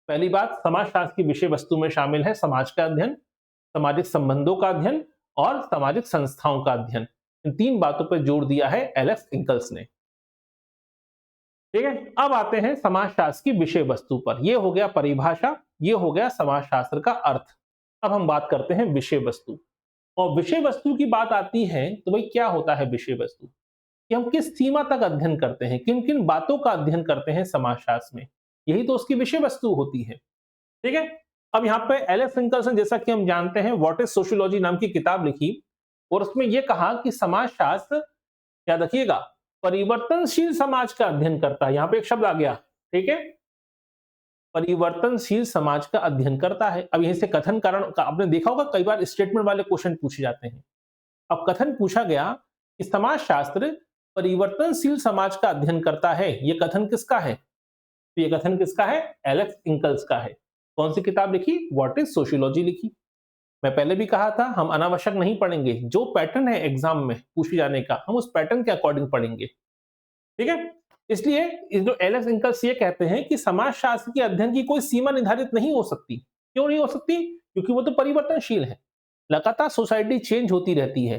पहली बात, समाजशास्त्र की विषय वस्तु में शामिल है समाज का अध्ययन, सामाजिक संबंधों का अध्ययन और सामाजिक संस्थाओं का अध्ययन। इन 3 बातों पर जोर दिया है एलेक्स इंकल्स ने। ठीक है, अब आते हैं समाजशास्त्र की विषय वस्तु पर। यह हो गया परिभाषा, यह हो गया समाजशास्त्र का अर्थ। अब हम बात करते हैं विषय वस्तु। और विषय वस्तु की बात आती है तो भाई क्या होता है विषय वस्तु? कि हम किस सीमा तक अध्ययन करते हैं, किन किन बातों का अध्ययन करते हैं समाजशास्त्र में, यही तो उसकी विषय वस्तु होती है। ठीक है, अब यहाँ पे एलेक्स इंकल्स ने, जैसा कि हम जानते हैं, व्हाट इज सोशियोलॉजी नाम की किताब लिखी और उसमें यह कहा कि समाजशास्त्र, याद रखिएगा, परिवर्तनशील समाज का अध्ययन करता है। यहाँ पे एक शब्द आ गया, ठीक है, परिवर्तनशील समाज का अध्ययन करता है। अब यहीं से कथन कारण का आपने देखा होगा, कई बार स्टेटमेंट वाले क्वेश्चन पूछे जाते हैं। अब कथन पूछा गया कि समाजशास्त्र परिवर्तनशील समाज का अध्ययन करता है, ये कथन किसका है? तो ये कथन किसका है? एलेक्स इंकल्स का है। कौन सी किताब लिखी? व्हाट इज सोशियोलॉजी लिखी। मैं पहले भी कहा था, हम अनावश्यक नहीं पढ़ेंगे, जो पैटर्न है एग्जाम में पूछे जाने का, हम उस पैटर्न के अकॉर्डिंग पढ़ेंगे। ठीक है, इसलिए जो एलेक्स इंकल्स ये कहते हैं कि समाजशास्त्र के अध्ययन की कोई सीमा निर्धारित नहीं हो सकती। क्यों नहीं हो सकती? क्योंकि वो तो परिवर्तनशील है, लगातार सोसाइटी चेंज होती रहती है।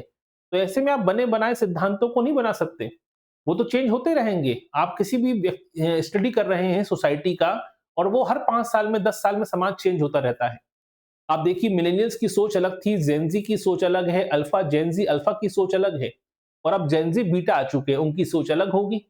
तो ऐसे में आप बने बनाए सिद्धांतों को नहीं बना सकते, वो तो चेंज होते रहेंगे। आप किसी भी स्टडी कर रहे हैं सोसाइटी का, और वो हर 5 साल में 10 साल में समाज चेंज होता रहता है। आप देखिए, मिलेनियल्स की सोच अलग थी, जेनजी की सोच अलग है, अल्फा जेनजी अल्फा की सोच अलग है, और अब जेनजी बीटा आ चुके हैं, उनकी सोच अलग होगी।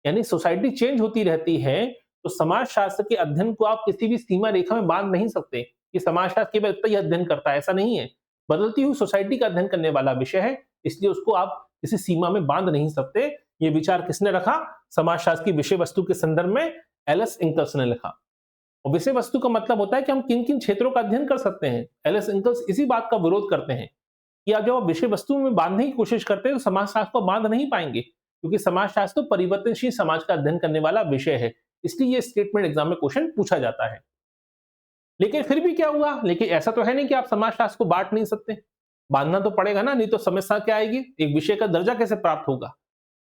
यानी सोसाइटी चेंज होती रहती है, तो समाजशास्त्र के अध्ययन को आप किसी भी सीमा रेखा में बांध नहीं सकते कि समाजशास्त्र केवल इतना ही अध्ययन करता है, ऐसा नहीं है। बदलती हुई सोसाइटी का अध्ययन करने वाला विषय है, इसलिए उसको आप किसी सीमा में बांध नहीं सकते। ये विचार किसने रखा? समाजशास्त्र की विषय वस्तु के संदर्भ में एलेक्स इंकल्स ने लिखा। और विषय वस्तु का मतलब होता है कि हम किन किन क्षेत्रों का अध्ययन कर सकते हैं। एलेक्स इंकल्स इसी बात का विरोध करते हैं कि आप जब आप विषय वस्तु में बांधने की कोशिश करते हैं तो समाजशास्त्र को बांध नहीं पाएंगे, क्योंकि समाजशास्त्र तो परिवर्तनशील समाज का अध्ययन करने वाला विषय है। इसलिए ये स्टेटमेंट एग्जाम में क्वेश्चन पूछा जाता है। लेकिन फिर भी क्या हुआ? लेकिन ऐसा तो है नहीं कि आप समाजशास्त्र को बांट नहीं सकते, बांधना तो पड़ेगा ना, नहीं तो समस्या क्या आएगी, एक विषय का दर्जा कैसे प्राप्त होगा।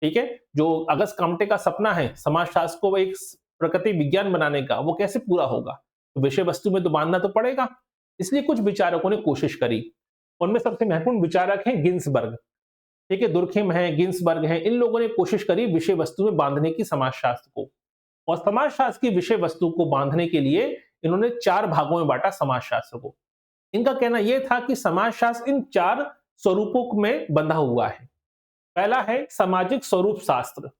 ठीक है, जो अगस्त काम्टे का सपना है समाजशास्त्र को एक प्रकृति विज्ञान बनाने का, वो कैसे पूरा होगा? तो विषय वस्तु में तो बांधना तो पड़ेगा। इसलिए कुछ विचारकों ने कोशिश करी, उनमें सबसे महत्वपूर्ण विचारक हैं गिन्सबर्ग। ठीक है, दुर्खिम है, गिन्सबर्ग है, इन लोगों ने कोशिश करी विषय वस्तु में बांधने की समाजशास्त्र को। और समाजशास्त्र की विषय वस्तु को बांधने के लिए इन्होंने 4 भागों में बांटा समाजशास्त्र को। इनका कहना यह था कि समाजशास्त्र इन 4 स्वरूपों में बंधा हुआ है। पहला है सामाजिक स्वरूप शास्त्र,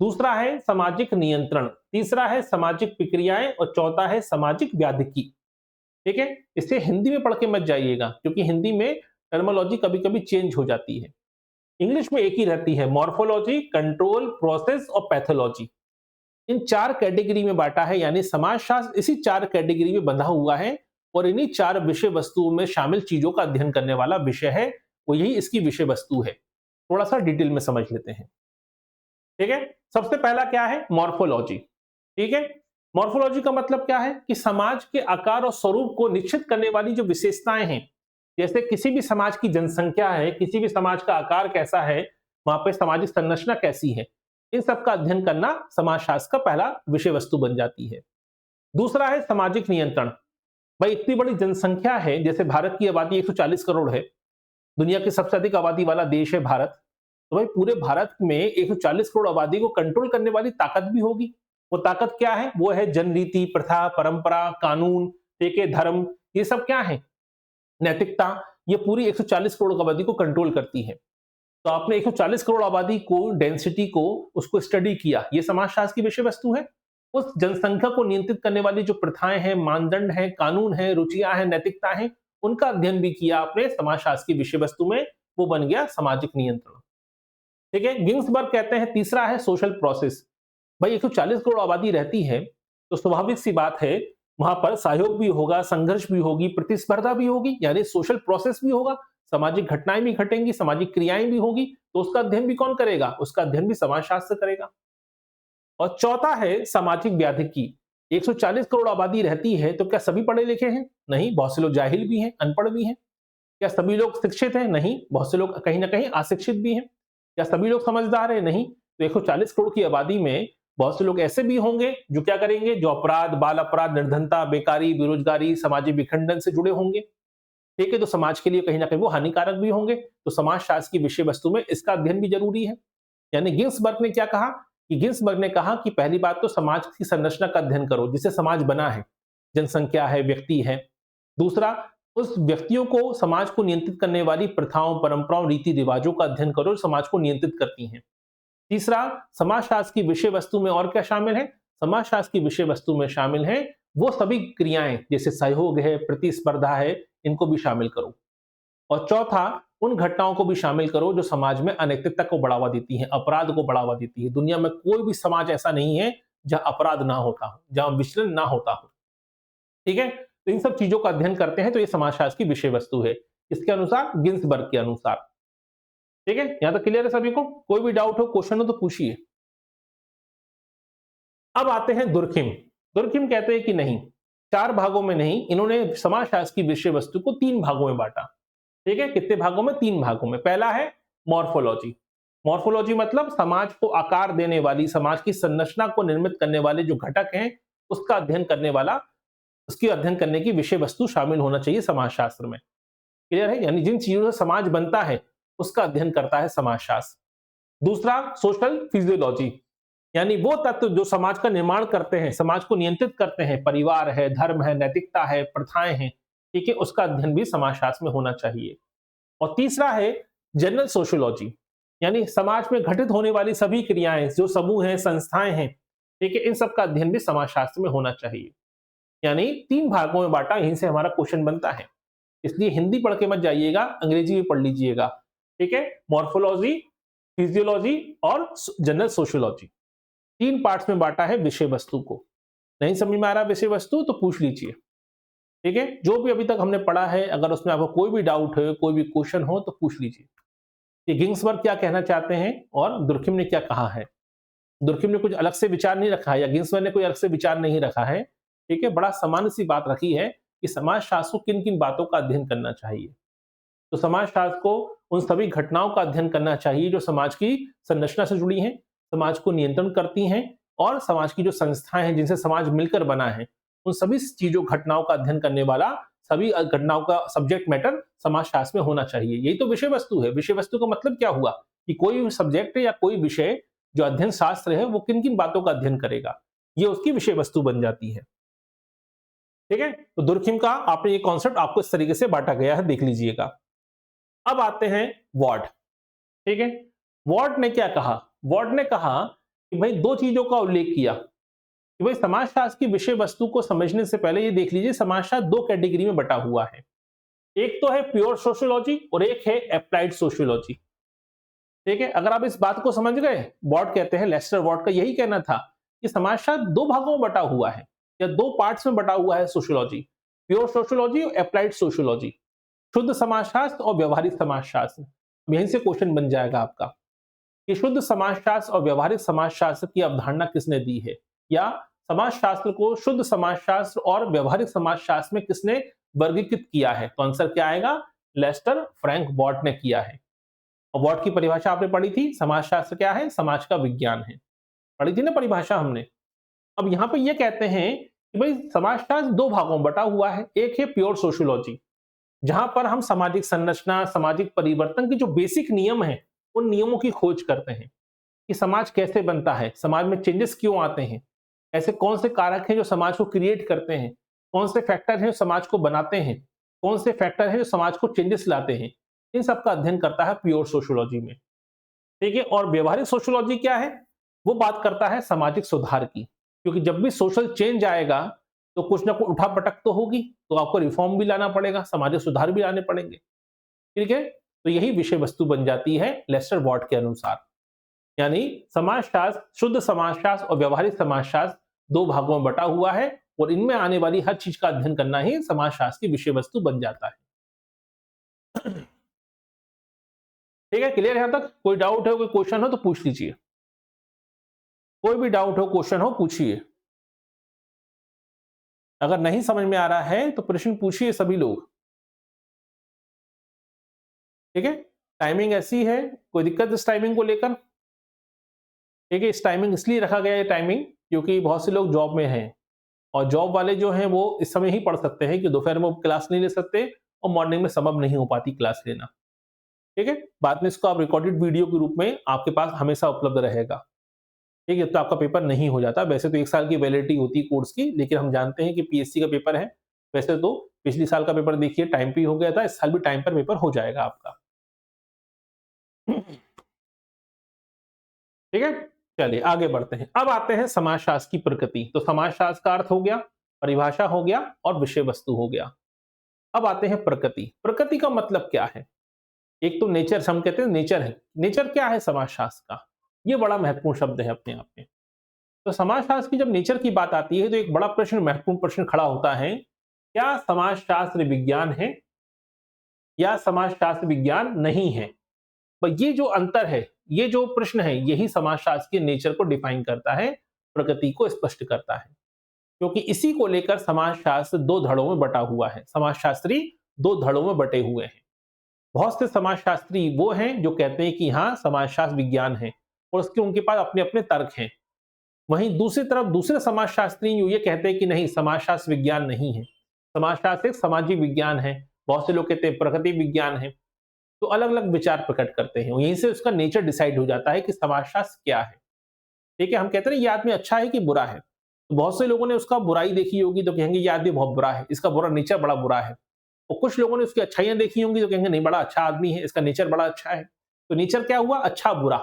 दूसरा है सामाजिक नियंत्रण, तीसरा है सामाजिक प्रक्रियाएं और चौथा है सामाजिक व्याधिकी। ठीक है, इसे हिंदी में पढ़ के मत जाइएगा क्योंकि हिंदी में टर्मोलॉजी कभी-कभी चेंज हो जाती है। इंग्लिश में एक ही रहती है, मॉर्फोलॉजी, कंट्रोल, प्रोसेस और पैथोलॉजी। इन 4 कैटेगरी में बांटा है, यानी समाजशास्त्र इसी 4 कैटेगरी में बंधा हुआ है और इन्हीं 4 विषय वस्तुओं में शामिल चीजों का अध्ययन करने वाला विषय है, वो यही इसकी विषय वस्तु है। थोड़ा सा डिटेल में समझ लेते हैं। ठीक है, सबसे पहला क्या है? मॉर्फोलॉजी। ठीक है, मॉर्फोलॉजी का मतलब क्या है कि समाज के आकार और स्वरूप को निश्चित करने वाली जो विशेषताएं हैं, जैसे किसी भी समाज की जनसंख्या है, किसी भी समाज का आकार कैसा है, वहां पे सामाजिक संरचना कैसी है, इन सब का अध्ययन करना समाजशास्त्र का पहला विषय वस्तु बन जाती है। दूसरा है सामाजिक नियंत्रण। भाई इतनी बड़ी जनसंख्या है, जैसे भारत की आबादी 140 करोड़ है, दुनिया की सबसे अधिक आबादी वाला देश है भारत। तो भाई पूरे भारत में 140 करोड़ आबादी को कंट्रोल करने वाली ताकत भी होगी। वो ताकत क्या है? वो है जनरीति, प्रथा, परंपरा, कानून, ठीक है, धर्म, ये सब क्या है? नैतिकता। ये पूरी 140 करोड़ आबादी को कंट्रोल करती है। तो आपने 140 करोड़ आबादी को, डेंसिटी को, उसको स्टडी किया, ये समाजशास्त्र की विषय वस्तु है। उस जनसंख्या को नियंत्रित करने वाली जो प्रथाएं हैं, मानदंड हैं, कानून हैं, रुचियां हैं, नैतिकता है, उनका अध्ययन भी किया आपने समाजशास्त्र की विषय वस्तु में, वो बन गया सामाजिक नियंत्रण। ठीक है, गिन्सबर्ग कहते हैं तीसरा है सोशल प्रोसेस। भाई 140 करोड़ आबादी रहती है तो स्वाभाविक सी बात है वहां पर सहयोग भी होगा, संघर्ष भी होगी, प्रतिस्पर्धा भी होगी, यानी सोशल प्रोसेस भी होगा, सामाजिक घटनाएं भी घटेंगी, सामाजिक क्रियाएं भी होगी। तो उसका अध्ययन भी कौन करेगा? उसका अध्ययन भी समाजशास्त्र करेगा। और चौथा है सामाजिक व्याधिकी। 140 करोड़ आबादी रहती है तो क्या सभी पढ़े लिखे हैं? नहीं, बहुत से लोग जाहिल भी हैं, अनपढ़ भी हैं। क्या सभी लोग शिक्षित हैं? नहीं, बहुत से लोग कहीं ना कहीं अशिक्षित भी हैं। क्या सभी लोग समझदार हैं? नहीं। तो 140 करोड़ की आबादी में बहुत से लोग ऐसे भी होंगे जो क्या करेंगे, जो अपराध, बाल अपराध, निर्धनता, बेकारी, बेरोजगारी, सामाजिक विखंडन से जुड़े होंगे। ठीक है, तो समाज के लिए कहीं ना कहीं वो हानिकारक भी होंगे। तो समाजशास्त्र की विषय वस्तु में इसका अध्ययन भी जरूरी है। यानी गिन्सबर्ग ने क्या कहा कि गिन्सबर्ग ने कहा कि पहली बात तो समाज की संरचना का अध्ययन करो, जिससे समाज बना है, जनसंख्या है, व्यक्ति है। दूसरा, उस व्यक्तियों को, समाज को नियंत्रित करने वाली प्रथाओं, परंपराओं, रीति रिवाजों का अध्ययन करो, समाज को नियंत्रित करती हैं। तीसरा, समाजशास्त्र की विषय वस्तु में और क्या शामिल है? समाजशास्त्र की विषय वस्तु में शामिल है वो सभी क्रियाएं, जैसे सहयोग है, प्रतिस्पर्धा है, इनको भी शामिल करो। और चौथा, उन घटनाओं को भी शामिल करो जो समाज में अनैतिकता को बढ़ावा देती हैं, अपराध को बढ़ावा देती है। दुनिया में कोई भी समाज ऐसा नहीं है जहां अपराध ना होता हो, जहां विचलन ना होता हो। ठीक है, तो इन सब चीजों का अध्ययन करते हैं तो ये समाजशास्त्र की विषय वस्तु है, इसके अनुसार, गिन्सबर्ग के अनुसार। ठीक है, यहां तक क्लियर है सभी को? कोई भी डाउट हो, क्वेश्चन हो तो पूछिए। अब आते हैं दुर्खिम। दुर्खिम कहते हैं कि नहीं, 4 भागों में नहीं, इन्होंने समाजशास्त्र की विषय वस्तु को 3 भागों में बांटा। ठीक है, कितने भागों में? 3 भागों में। पहला है मॉर्फोलॉजी। मॉर्फोलॉजी मतलब समाज को आकार देने वाली, समाज की संरचना को निर्मित करने वाले जो घटक हैं, उसका अध्ययन करने वाला, उसकी अध्ययन करने की विषय वस्तु शामिल होना चाहिए समाजशास्त्र में। क्लियर है? यानी जिन चीजों से समाज बनता है उसका अध्ययन करता है समाजशास्त्र। दूसरा, सोशल फिजियोलॉजी, यानी वो तत्व जो समाज का निर्माण करते हैं, समाज को नियंत्रित करते हैं, परिवार है, धर्म है, नैतिकता है, प्रथाएं हैं, ठीक है, उसका अध्ययन भी समाजशास्त्र में होना चाहिए। और तीसरा है जनरल सोशियोलॉजी, यानी समाज में घटित होने वाली सभी क्रियाएं, जो समूह हैं, संस्थाएं हैं, ठीक है, इन सब का अध्ययन भी समाजशास्त्र में होना चाहिए। यानी 3 भागों में बांटा, यहीं से हमारा क्वेश्चन बनता है। इसलिए हिंदी पढ़ के मत जाइएगा, अंग्रेजी भी पढ़ लीजिएगा। ठीक है, मॉर्फोलॉजी, फिजियोलॉजी और जनरल सोशियोलॉजी, 3 पार्ट्स में बांटा है विषय वस्तु को। नहीं समझ में आ रहा विषय वस्तु तो पूछ लीजिए। ठीक है, जो भी अभी तक हमने पढ़ा है, अगर उसमें आपको कोई भी डाउट है, कोई भी क्वेश्चन हो तो पूछ लीजिए कि गिन्सबर्ग क्या कहना चाहते हैं और दुर्खिम ने क्या कहा है। दुर्खिम ने कुछ अलग से विचार नहीं रखा है या गिन्सबर्ग ने कोई अलग से विचार नहीं रखा है। ठीक है, बड़ा सामान्य सी बात रखी है कि समाजशास्त्र को किन किन बातों का अध्ययन करना चाहिए। तो समाजशास्त्र को उन सभी घटनाओं का अध्ययन करना चाहिए जो समाज की संरचना से जुड़ी हैं, समाज को नियंत्रण करती हैं, और समाज की जो संस्थाएं हैं जिनसे समाज मिलकर बना है, उन सभी चीजों, घटनाओं का अध्ययन करने वाला सभी घटनाओं का सब्जेक्ट मैटर समाजशास्त्र में होना चाहिए। यही तो विषय वस्तु है। विषय वस्तु का मतलब क्या हुआ कि कोई भी सब्जेक्ट या कोई विषय जो अध्ययन शास्त्र है वो किन किन बातों का अध्ययन करेगा, ये उसकी विषय वस्तु बन जाती है। ठीक है, तो दुर्खिम का आपने ये कॉन्सेप्ट आपको इस तरीके से बांटा गया है, देख लीजिएगा। अब आते हैं वॉर्ड। ठीक है, वॉर्ड ने क्या कहा? वॉर्ड ने कहा कि भाई दो चीजों का उल्लेख किया कि भाई समाजशास्त्र की विषय वस्तु को समझने से पहले ये देख लीजिए समाजशास्त्र दो कैटेगरी में बटा हुआ है। एक तो है प्योर सोशियोलॉजी और एक है अप्लाइड सोशियोलॉजी। ठीक है, अगर आप इस बात को समझ गए, वॉर्ड कहते हैं, लेस्टर वॉर्ड का यही कहना था कि समाजशास्त्र दो भागों में बटा हुआ है या दो पार्ट्स में बटा हुआ है सोशियोलॉजी, प्योर सोशियोलॉजी और अप्लाइड सोशियोलॉजी, शुद्ध समाजशास्त्र और व्यवहारिक समाजशास्त्र। यहीं से क्वेश्चन बन जाएगा आपका कि शुद्ध समाजशास्त्र और व्यवहारिक समाजशास्त्र की अवधारणा किसने दी है, या समाजशास्त्र को शुद्ध समाजशास्त्र और व्यवहारिक समाजशास्त्र में किसने वर्गीकृत किया है? तो आंसर क्या आएगा? लेस्टर फ्रैंक वॉर्ड ने किया है। और वॉर्ड की परिभाषा आपने पढ़ी थी, समाजशास्त्र क्या है? समाज का विज्ञान है। पढ़ी थी ना परिभाषा हमने। अब यहां पे ये कहते हैं कि भाई समाजशास्त्र दो भागों में बटा हुआ है। एक है प्योर सोशियोलॉजी, जहां पर हम सामाजिक संरचना, सामाजिक परिवर्तन के जो बेसिक नियम हैं, उन नियमों की खोज करते हैं कि समाज कैसे बनता है, समाज में चेंजेस क्यों आते हैं, ऐसे कौन से कारक हैं जो समाज को क्रिएट करते हैं, कौन से फैक्टर हैं जो समाज को बनाते हैं, कौन से फैक्टर हैं जो समाज को चेंजेस लाते हैं। इन सब का अध्ययन करता है प्योर सोशियोलॉजी में। ठीक है, और व्यवहारिक सोशियोलॉजी क्या है? वो बात करता है सामाजिक सुधार की, क्योंकि जब भी सोशल चेंज आएगा तो कुछ ना कुछ उठापटक तो होगी, तो आपको रिफॉर्म भी लाना पड़ेगा, सामाजिक सुधार भी लाने पड़ेंगे। ठीक है, तो यही विषय वस्तु बन जाती है लेस्टर वॉर्ड के अनुसार। यानी समाजशास्त्र, शुद्ध समाजशास्त्र और व्यवहारिक समाजशास्त्र दो भागों में बटा हुआ है और इनमें आने वाली हर चीज का अध्ययन करना ही समाजशास्त्र की विषय वस्तु बन जाता है। ठीक है, क्लियर है? यहां तक कोई डाउट है, कोई क्वेश्चन हो तो पूछ लीजिए। कोई भी डाउट हो, क्वेश्चन हो, पूछिए। अगर नहीं समझ में आ रहा है तो प्रश्न पूछिए सभी लोग। ठीक है, टाइमिंग ऐसी है, कोई दिक्कत इस टाइमिंग को लेकर? ठीक है, इस टाइमिंग इसलिए रखा गया है टाइमिंग क्योंकि बहुत से लोग जॉब में हैं और जॉब वाले जो हैं वो इस समय ही पढ़ सकते हैं कि दोपहर में क्लास नहीं ले सकते और मॉर्निंग में संभव नहीं हो पाती क्लास लेना। ठीक है, बाद में इसको आप रिकॉर्डेड वीडियो के रूप में आपके पास हमेशा उपलब्ध रहेगा। ठीक है, तो आपका पेपर नहीं हो जाता। वैसे तो 1 साल की वैलिडिटी होती है कोर्स की, लेकिन हम जानते हैं कि पीएससी का पेपर है। वैसे तो पिछली साल का पेपर देखिए टाइम पे ही हो गया था, इस साल भी टाइम पर पेपर हो जाएगा आपका। ठीक है, चलिए आगे बढ़ते हैं। अब आते हैं समाजशास्त्र की प्रकृति। तो समाजशास्त्र का अर्थ हो गया, परिभाषा हो गया और विषय वस्तु हो गया। अब आते हैं प्रकृति। प्रकृति का मतलब क्या है? एक तो नेचर, हम कहते हैं नेचर है। नेचर क्या है समाजशास्त्र का? ये बड़ा महत्वपूर्ण शब्द है अपने आप में। तो समाजशास्त्र की जब नेचर की बात आती है तो एक बड़ा प्रश्न, महत्वपूर्ण प्रश्न खड़ा होता है, क्या समाजशास्त्र विज्ञान है या समाजशास्त्र विज्ञान नहीं है? पर ये जो अंतर है, ये जो प्रश्न है, यही समाजशास्त्र के नेचर को डिफाइन करता है, प्रकृति को स्पष्ट करता है। क्योंकि इसी को लेकर समाजशास्त्र दो धड़ों में बटा हुआ है। समाजशास्त्री दो धड़ों में बटे हुए हैं। बहुत से समाजशास्त्री वो हैं जो कहते हैं कि हाँ समाजशास्त्र विज्ञान है और उसके उनके पास अपने अपने तर्क हैं। वहीं दूसरी तरफ दूसरे समाजशास्त्री ये कहते हैं कि नहीं, समाजशास्त्र विज्ञान नहीं है, समाजशास्त्र एक सामाजिक विज्ञान है। बहुत से लोग कहते हैं प्रकृति विज्ञान है। तो अलग अलग विचार प्रकट करते हैं, यहीं से उसका नेचर डिसाइड हो जाता है कि समाजशास्त्र क्या है। ठीक है, हम कहते हैं ये आदमी अच्छा है कि बुरा है, तो बहुत से लोगों ने उसका बुराई देखी होगी तो कहेंगे ये आदमी बहुत बुरा है, इसका बुरा नेचर बड़ा बुरा है। और कुछ लोगों ने उसकी अच्छाइयां देखी होंगी तो कहेंगे नहीं बड़ा अच्छा आदमी है, इसका नेचर बड़ा अच्छा है। तो नेचर क्या हुआ? अच्छा बुरा।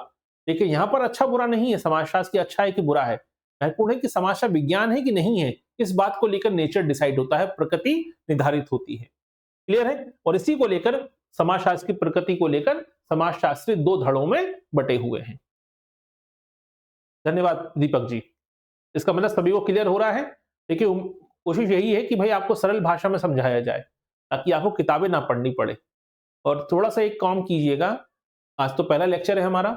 देखिए यहाँ पर अच्छा बुरा नहीं है समाजशास्त्र की, अच्छा है कि बुरा है। महत्वपूर्ण है कि समाजशास्त्र विज्ञान है कि नहीं है, इस बात को लेकर नेचर डिसाइड होता है, प्रकृति निर्धारित होती है। क्लियर है? और इसी को लेकर समाजशास्त्र की प्रकृति को लेकर समाजशास्त्री दो धड़ों में बटे हुए हैं। धन्यवाद दीपक जी। इसका मतलब सभी को क्लियर हो रहा है? देखिए कोशिश यही है कि भाई आपको सरल भाषा में समझाया जाए ताकि आपको किताबें ना पढ़नी पड़े। और थोड़ा सा एक काम कीजिएगा, आज तो पहला लेक्चर है हमारा,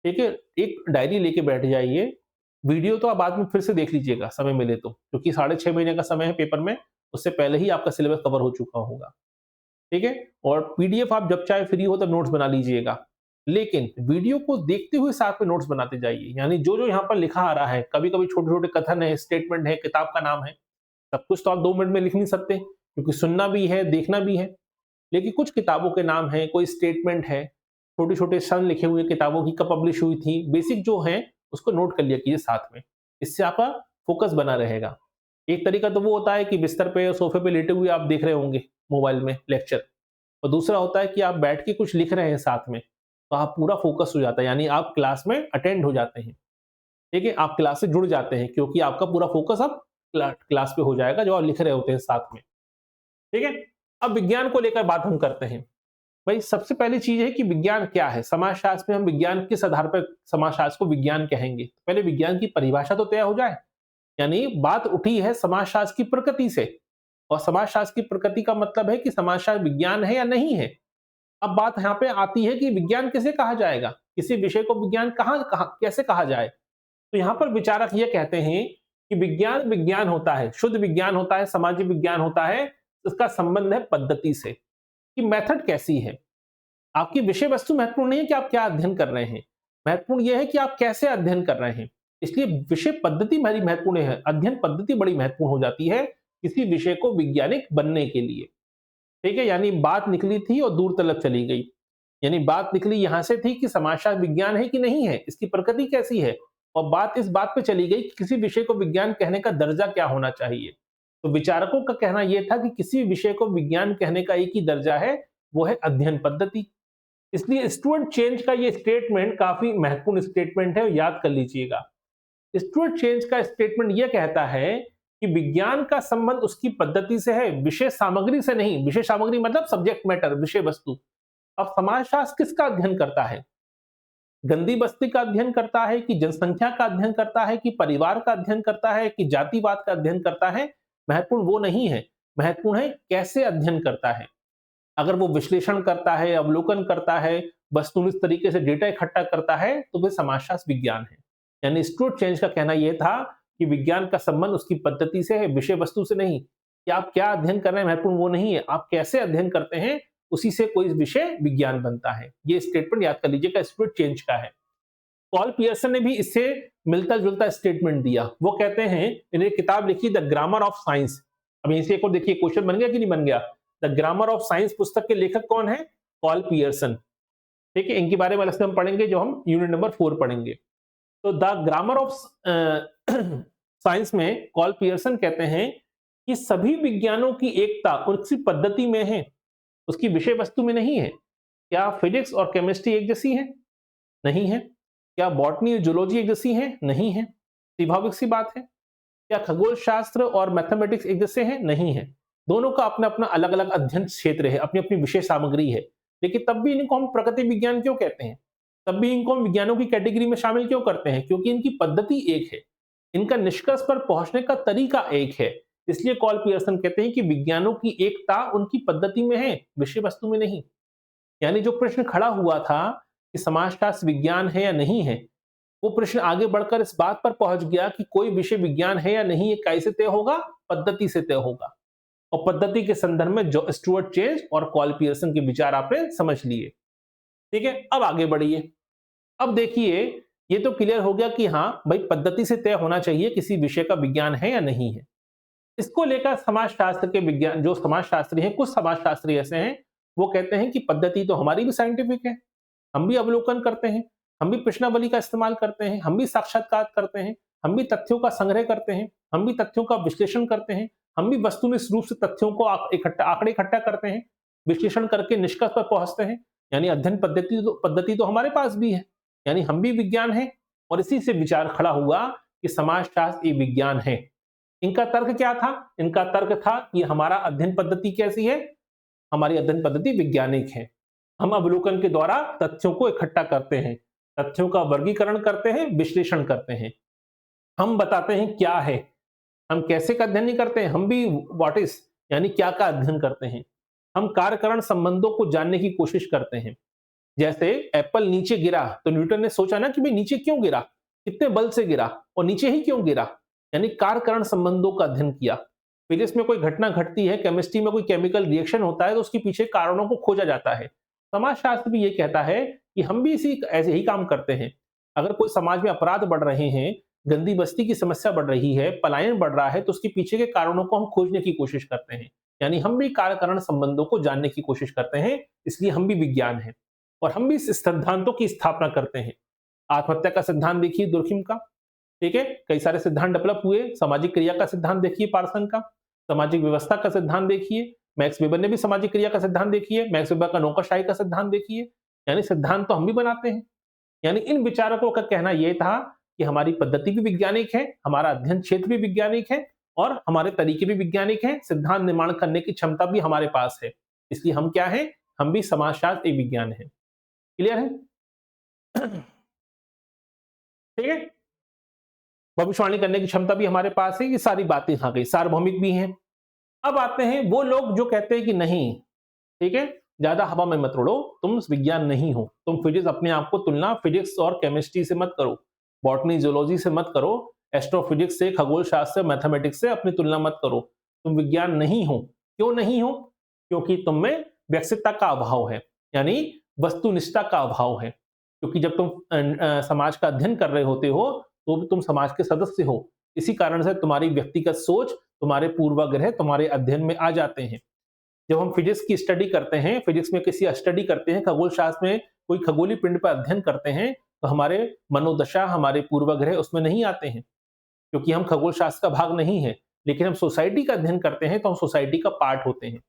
ठीक है, एक डायरी लेके बैठ जाइए। वीडियो तो आप बाद में फिर से देख लीजिएगा समय मिले तो, क्योंकि 6.5 महीने का समय है पेपर में, उससे पहले ही आपका सिलेबस कवर हो चुका होगा। ठीक है, और पीडीएफ आप जब चाहे फ्री हो तब नोट्स बना लीजिएगा, लेकिन वीडियो को देखते हुए साथ में नोट्स बनाते जाइए। यानी जो जो यहाँ पर लिखा आ रहा है, कभी कभी छोटे छोटे कथन है, स्टेटमेंट है, किताब का नाम है, सब कुछ तो आप 2 मिनट में लिख नहीं सकते, क्योंकि सुनना भी है, देखना भी है। लेकिन कुछ किताबों के नाम हैं, कोई स्टेटमेंट है, छोटे-छोटे सन लिखे हुए किताबों की कब पब्लिश हुई थी, बेसिक जो हैं उसको नोट कर लिया कीजिए साथ में। इससे आपका फ़ोकस बना रहेगा। एक तरीका तो वो होता है कि बिस्तर पे या सोफ़े पे लेटे हुए आप देख रहे होंगे मोबाइल में लेक्चर, और दूसरा होता है कि आप बैठ के कुछ लिख रहे हैं साथ में, तो आप पूरा फ़ोकस हो जाता है, यानी आप क्लास में अटेंड हो जाते हैं। ठीक है? आप क्लास से जुड़ जाते हैं क्योंकि आपका पूरा फ़ोकस अब क्लास पे हो जाएगा जो आप लिख रहे होते हैं साथ में। ठीक है? अब विज्ञान को लेकर बात हम करते हैं। भाई सबसे पहली चीज़ है कि विज्ञान क्या है? समाजशास्त्र में हम विज्ञान किस आधार पर समाजशास्त्र को विज्ञान कहेंगे? पहले विज्ञान की परिभाषा तो तय हो जाए। यानी बात उठी है समाजशास्त्र की प्रकृति से, और समाजशास्त्र की प्रकृति का मतलब है कि समाजशास्त्र विज्ञान है या नहीं है। अब बात यहाँ पे आती है कि विज्ञान किसे कहा जाएगा? किसी विषय को विज्ञान कैसे कहा जाए? तो यहाँ पर विचारक ये कहते हैं कि विज्ञान विज्ञान होता है, शुद्ध विज्ञान होता है, सामाजिक विज्ञान होता है, इसका संबंध है पद्धति से, कि मेथड कैसी है। आपकी विषय वस्तु महत्वपूर्ण नहीं है कि आप क्या अध्ययन कर रहे हैं, महत्वपूर्ण यह है कि आप कैसे अध्ययन कर रहे हैं। इसलिए विषय पद्धति बड़ी महत्वपूर्ण है, अध्ययन पद्धति बड़ी महत्वपूर्ण हो जाती है किसी विषय को वैज्ञानिक बनने के लिए। ठीक है? यानी बात निकली थी और दूर तलक चली गई। यानी बात निकली यहां से थी कि समाजशास्त्र विज्ञान है कि नहीं है, इसकी प्रकृति कैसी है, और बात इस बात पे चली गई कि किसी विषय को विज्ञान कहने का दर्जा क्या होना चाहिए। तो विचारकों का कहना यह था कि किसी विषय को विज्ञान कहने का एक ही दर्जा है, वो है अध्ययन पद्धति। इसलिए स्टुअर्ट चेंज का ये स्टेटमेंट काफी महत्वपूर्ण स्टेटमेंट है, याद कर लीजिएगा। स्टुअर्ट चेंज का स्टेटमेंट यह कहता है कि विज्ञान का संबंध उसकी पद्धति से है, विषय सामग्री से नहीं। विषय सामग्री मतलब सब्जेक्ट मैटर, विषय वस्तु। अब समाजशास्त्र किसका अध्ययन करता है? गंदी बस्ती का अध्ययन करता है कि जनसंख्या का अध्ययन करता है कि परिवार का अध्ययन करता है कि जातिवाद का अध्ययन करता है? महत्वपूर्ण वो नहीं है, महत्वपूर्ण है कैसे अध्ययन करता है। अगर वो विश्लेषण करता है, अवलोकन करता है, वस्तुनिष्ठ तरीके से डेटा इकट्ठा करता है, तो वह समाजशास्त्र विज्ञान है। यानी स्टुअर्ट चेंज का कहना यह था कि विज्ञान का संबंध उसकी पद्धति से है, विषय वस्तु से नहीं। कि आप क्या अध्ययन कर रहे हैं महत्वपूर्ण वो नहीं है, आप कैसे अध्ययन करते हैं उसी से कोई विषय विज्ञान बनता है। ये स्टेटमेंट याद कर लीजिएगा, स्टुअर्ट चेंज का है। पॉल पियर्सन ने भी इससे मिलता जुलता स्टेटमेंट दिया। वो कहते हैं, इन्हें किताब लिखी द ग्रामर ऑफ साइंस। अब इनसे एक और देखिए क्वेश्चन बन गया कि नहीं बन गया। द ग्रामर ऑफ साइंस पुस्तक के लेखक कौन है? Paul Pearson. ठीक है, इनके बारे में अलग से हम पढ़ेंगे जो हम यूनिट नंबर 4 पढ़ेंगे। तो द ग्रामर ऑफ साइंस में पॉल पियर्सन कहते हैं कि सभी विज्ञानों की एकता उसकी पद्धति में है, उसकी विषय वस्तु में नहीं है। क्या फिजिक्स और केमिस्ट्री एक जैसी है? नहीं है। क्या बॉटनी और जूलॉजी एक जैसी है? नहीं है। स्वाभाविक सी बात है। क्या खगोल शास्त्र और मैथमेटिक्स एक जैसे हैं? नहीं है। दोनों का अपना अपना अलग अलग अध्ययन क्षेत्र है, अपनी अपनी विषय सामग्री है। लेकिन तब भी इनको हम प्रकृति विज्ञान क्यों कहते हैं? तब भी इनको हम विज्ञानों की कैटेगरी में शामिल क्यों करते हैं? क्योंकि इनकी पद्धति एक है, इनका निष्कर्ष पर पहुंचने का तरीका एक है। इसलिए पॉल पियर्सन कहते हैं कि विज्ञानों की एकता उनकी पद्धति में है, विषय वस्तु में नहीं। यानी जो प्रश्न खड़ा हुआ था कि समाजशास्त्र विज्ञान है या नहीं है, वो प्रश्न आगे बढ़कर इस बात पर पहुंच गया कि कोई विषय विज्ञान है या नहीं, ये कैसे तय होगा? पद्धति से तय होगा। और पद्धति के संदर्भ में जो स्टुअर्ट चेंज और पॉल पियर्सन के विचार आपने समझ लिए। ठीक है, अब आगे बढ़िए। अब देखिए, ये तो क्लियर हो गया कि हाँ भाई, पद्धति से तय होना चाहिए किसी विषय का विज्ञान है या नहीं है। इसको लेकर समाजशास्त्र के विज्ञान जो समाजशास्त्री हैं, कुछ समाजशास्त्री ऐसे हैं, वो कहते हैं कि पद्धति तो हमारी भी साइंटिफिक है, हम भी अवलोकन करते हैं, हम भी प्रश्नावली का इस्तेमाल करते हैं, हम भी साक्षात्कार करते हैं, हम भी तथ्यों का संग्रह करते हैं, हम भी तथ्यों का विश्लेषण करते हैं, हम भी वस्तुनिष्ठ रूप से तथ्यों को आंकड़े इकट्ठा करते हैं, विश्लेषण करके निष्कर्ष पर पहुंचते हैं। यानी अध्ययन पद्धति तो हमारे पास भी है, यानी हम भी विज्ञान है। और इसी से विचार खड़ा हुआ कि समाजशास्त्र ये विज्ञान है। इनका तर्क क्या था? इनका तर्क था कि हमारा अध्ययन पद्धति कैसी है? हमारी अध्ययन पद्धति वैज्ञानिक है। हम अवलोकन के द्वारा तथ्यों को इकट्ठा करते हैं, तथ्यों का वर्गीकरण करते हैं, विश्लेषण करते हैं, हम बताते हैं क्या है। हम कैसे का अध्ययन नहीं करते हैं, हम भी व्हाट इज यानी क्या का अध्ययन करते हैं। हम कार्यकरण संबंधों को जानने की कोशिश करते हैं। जैसे एप्पल नीचे गिरा तो न्यूटन ने सोचा ना कि भाई नीचे क्यों गिरा, कितने बल से गिरा और नीचे ही क्यों गिरा, यानी कार्यकरण संबंधों का अध्ययन किया। फिजिक्स में कोई घटना घटती है, केमिस्ट्री में कोई केमिकल रिएक्शन होता है, तो उसके पीछे कारणों को खोजा जाता है। समाजशास्त्र भी ये कहता है कि हम भी इसी ऐसे ही काम करते हैं। अगर कोई समाज में अपराध बढ़ रहे हैं, गंदी बस्ती की समस्या बढ़ रही है, पलायन बढ़ रहा है, तो उसके पीछे के कारणों को हम खोजने की कोशिश करते हैं। यानी हम भी कार्य कारण संबंधों को जानने की कोशिश करते हैं, इसलिए हम भी विज्ञान हैं और हम भी इस सिद्धांतों की स्थापना करते हैं। आत्महत्या का सिद्धांत देखिए दुर्खिम का, ठीक है, कई सारे सिद्धांत डेवलप हुए। सामाजिक क्रिया का सिद्धांत देखिए पार्सन का, सामाजिक व्यवस्था का सिद्धांत देखिए, मैक्स वेबर ने भी सामाजिक क्रिया का सिद्धांत देखिए, मैक्स वेबर का नौकरशाही का सिद्धांत देखिए। यानी सिद्धांत तो हम भी बनाते हैं। यानी इन विचारकों का कहना यह था कि हमारी पद्धति भी वैज्ञानिक है, हमारा अध्ययन क्षेत्र भी वैज्ञानिक है और हमारे तरीके भी वैज्ञानिक हैं, सिद्धांत निर्माण करने की क्षमता भी हमारे पास है। इसलिए हम क्या हैं? हम भी समाजशास्त्र एक विज्ञान है। क्लियर है? ठीक है? भविष्यवाणी करने की क्षमता भी हमारे पास है। ये सारी बातें आ गई, सार्वभौमिक भी हैं। अब आते हैं वो लोग जो कहते हैं कि नहीं, ठीक है, ज्यादा हवा में मत उड़ो, तुम विज्ञान नहीं हो, तुम फिजिक्स, अपने आप को तुलना फिजिक्स और केमिस्ट्री से मत करो, बॉटनी जूलॉजी से मत करो, एस्ट्रोफिजिक्स से, खगोल शास्त्र से, मैथमेटिक्स से अपनी तुलना मत करो, तुम विज्ञान नहीं हो। क्यों नहीं हो? क्योंकि तुम में व्यक्तित्व का अभाव है, यानी वस्तुनिष्ठता का अभाव है। क्योंकि जब तुम समाज का अध्ययन कर रहे होते हो तो भी तुम समाज के सदस्य हो, इसी कारण से तुम्हारी व्यक्तिगत सोच, तुम्हारे पूर्वाग्रह तुम्हारे अध्ययन में आ जाते हैं। जब हम फिजिक्स की स्टडी करते हैं, फिजिक्स में किसी स्टडी करते हैं, खगोल शास्त्र में कोई खगोलीय पिंड पर अध्ययन करते हैं, तो हमारे मनोदशा, हमारे पूर्वाग्रह उसमें नहीं आते हैं, क्योंकि हम खगोल शास्त्र का भाग नहीं है। लेकिन हम सोसाइटी का अध्ययन करते हैं तो हम सोसाइटी का पार्ट होते हैं।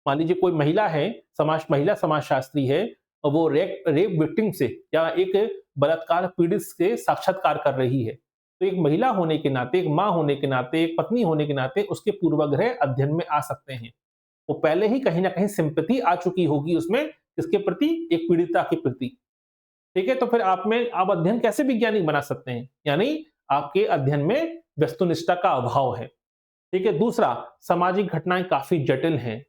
मान लीजिए कोई महिला है, महिला समाजशास्त्री है और वो रेप विक्टिम से या एक बलात्कार पीड़ित से साक्षात्कार कर रही है, तो एक महिला होने के नाते, एक माँ होने के नाते, एक पत्नी होने के नाते उसके पूर्वाग्रह अध्ययन में आ सकते हैं। वो पहले ही कहीं ना कहीं सिंपैथी आ चुकी होगी उसमें, किसके प्रति? एक पीड़िता के प्रति। ठीक है, तो फिर आप अध्ययन कैसे वैज्ञानिक बना सकते हैं? यानी आपके अध्ययन में वस्तुनिष्ठता का अभाव है। ठीक है, दूसरा, सामाजिक घटनाएं काफी जटिल हैं।